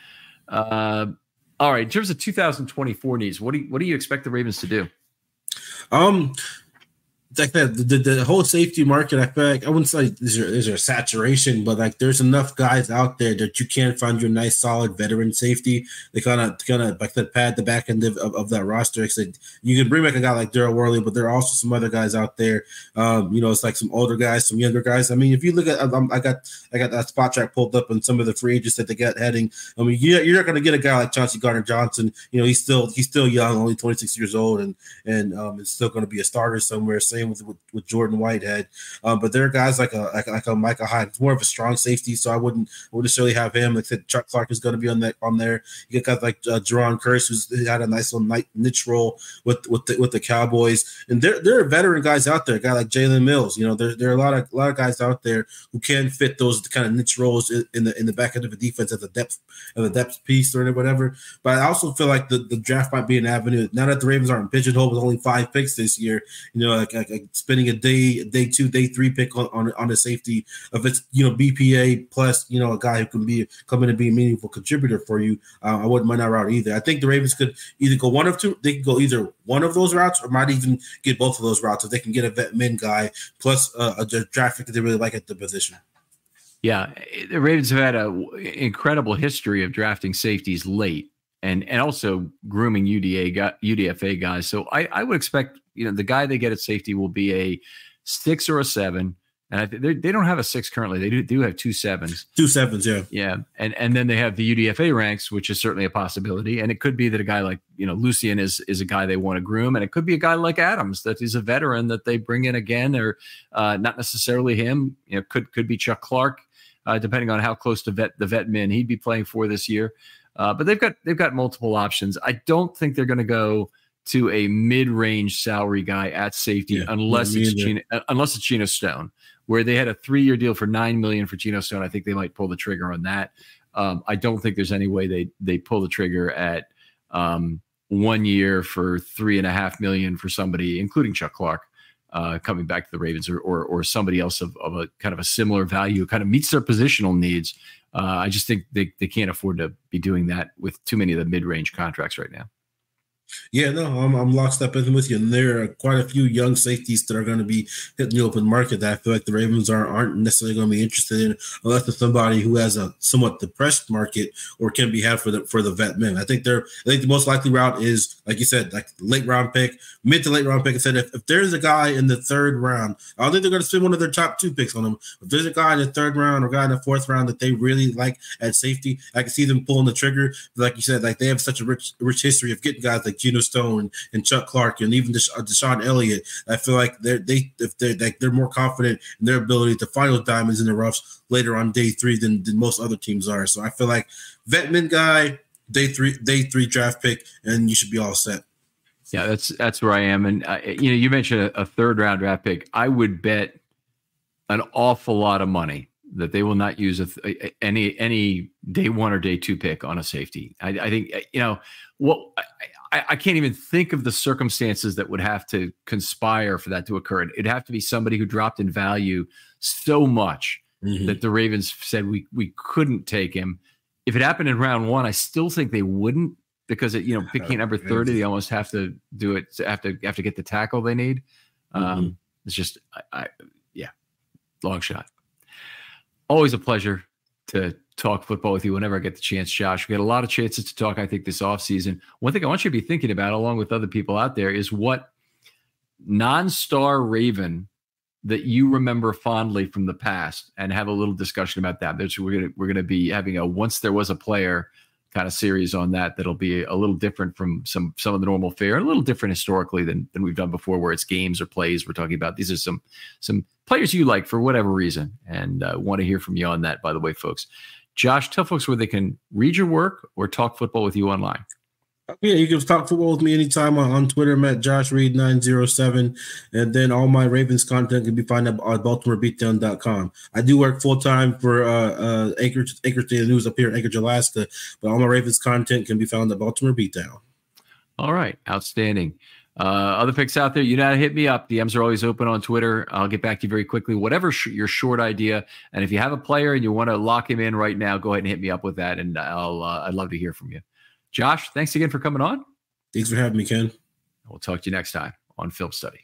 S1: all right. In terms of 2024 needs, what do you expect the Ravens to do?
S2: Like that, the whole safety market, I feel like I wouldn't say there's a saturation, but like there's enough guys out there that you can find your nice solid veteran safety. They kind of like that pad the back end of that roster. You can bring back a guy like Daryl Worley, but there are also some other guys out there. It's like some older guys, some younger guys. I mean, if you look at, I got that spot track pulled up on some of the free agents that they got heading. I mean, you're not going to get a guy like Chauncey Gardner-Johnson. He's still young, only 26 years old, and it's still going to be a starter somewhere. same with Jordan Whitehead. But there are guys like a Micah Hyde, more of a strong safety, so I wouldn't necessarily have him. Like I said, Chuck Clark is going to be on there. You get guys like Jerron Kearse, who's had a nice little niche role with the Cowboys, and there are veteran guys out there. A guy like Jalen Mills, there are a lot of guys out there who can fit those kind of niche roles in the back end of the defense as a depth piece or whatever. But I also feel like the draft might be an avenue. Now that the Ravens aren't pigeonholed with only 5 picks this year, like spending a day 2, day 3 pick on the safety of its BPA plus a guy who can come in and be a meaningful contributor for you. I wouldn't mind that route either. I think the Ravens could either go one of two. They could go either one of those routes or might even get both of those routes if they can get a vet min guy plus a draft pick that they really like at the position.
S1: Yeah, the Ravens have had an incredible history of drafting safeties late and also grooming UDFA guys. So I would expect the guy they get at safety will be a 6 or a 7. And I think they don't have a 6 currently. They do have 2 7s.
S2: 2 7s,
S1: yeah. And then they have the UDFA ranks, which is certainly a possibility. And it could be that a guy like Lucien is a guy they want to groom, and it could be a guy like Adams that is a veteran that they bring in again, or not necessarily him. Could be Chuck Clark, depending on how close to the vet min he'd be playing for this year. But they've got multiple options. I don't think they're going to go to a mid-range salary guy at safety unless it's Geno Stone, where they had a 3-year deal for $9 million for Geno Stone. I think they might pull the trigger on that. I don't think there's any way they pull the trigger at 1 year for $3.5 million for somebody, including Chuck Clark, coming back to the Ravens, or somebody else of a kind of a similar value, kind of meets their positional needs. I just think they can't afford to be doing that with too many of the mid-range contracts right now.
S2: Yeah, no, I'm lockstep in with you. And there are quite a few young safeties that are going to be hitting the open market that I feel like the Ravens aren't necessarily going to be interested in, unless it's somebody who has a somewhat depressed market or can be had for the vet men. I think the most likely route is, like you said, like late round pick, mid to late round pick. I said if there's a guy in the 3rd round, I don't think they're going to spend one of their top 2 picks on him. If there's a guy in the 3rd round or a guy in the 4th round that they really like at safety, I can see them pulling the trigger. Like you said, like they have such a rich history of getting guys like Geno Stone and Chuck Clark and even Deshaun Elliott. I feel like they're more confident in their ability to find those diamonds in the roughs later on day 3 than most other teams are. So I feel like vetman guy, day 3 draft pick, and you should be all set.
S1: Yeah, that's where I am. And you mentioned a 3rd round draft pick. I would bet an awful lot of money that they will not use any day 1 or day 2 pick on a safety. I think I can't even think of the circumstances that would have to conspire for that to occur. It'd have to be somebody who dropped in value so much that the Ravens said we couldn't take him. If it happened in round 1, I still think they wouldn't, because picking at number 30, they almost have to do it. Have to get the tackle they need. It's just long shot. Always a pleasure to talk football with you whenever I get the chance, Josh. We had a lot of chances to talk, I think, this offseason. One thing I want you to be thinking about, along with other people out there, is what non-star Raven that you remember fondly from the past, and have a little discussion about that. We're gonna be having a Once There Was a Player kind of series on that. That'll be a little different from some of the normal fare, a little different historically than we've done before, where it's games or plays we're talking about. These are some players you like for whatever reason, and want to hear from you on that, by the way, folks. Josh, tell folks where they can read your work or talk football with you online.
S2: Yeah, you can talk football with me anytime on Twitter. I'm at JoshReed907. And then all my Ravens content can be found at BaltimoreBeatdown.com. I do work full-time for Anchorage Daily News up here in Anchorage, Alaska. But all my Ravens content can be found at Baltimore Beatdown. All
S1: right. Outstanding. Other picks out there, you know how to hit me up. DMs are always open on Twitter. I'll get back to you very quickly. Whatever your short idea. And if you have a player and you want to lock him in right now, go ahead and hit me up with that. And I'd love to hear from you. Josh, thanks again for coming on.
S2: Thanks for having me, Ken.
S1: We'll talk to you next time on Film Study.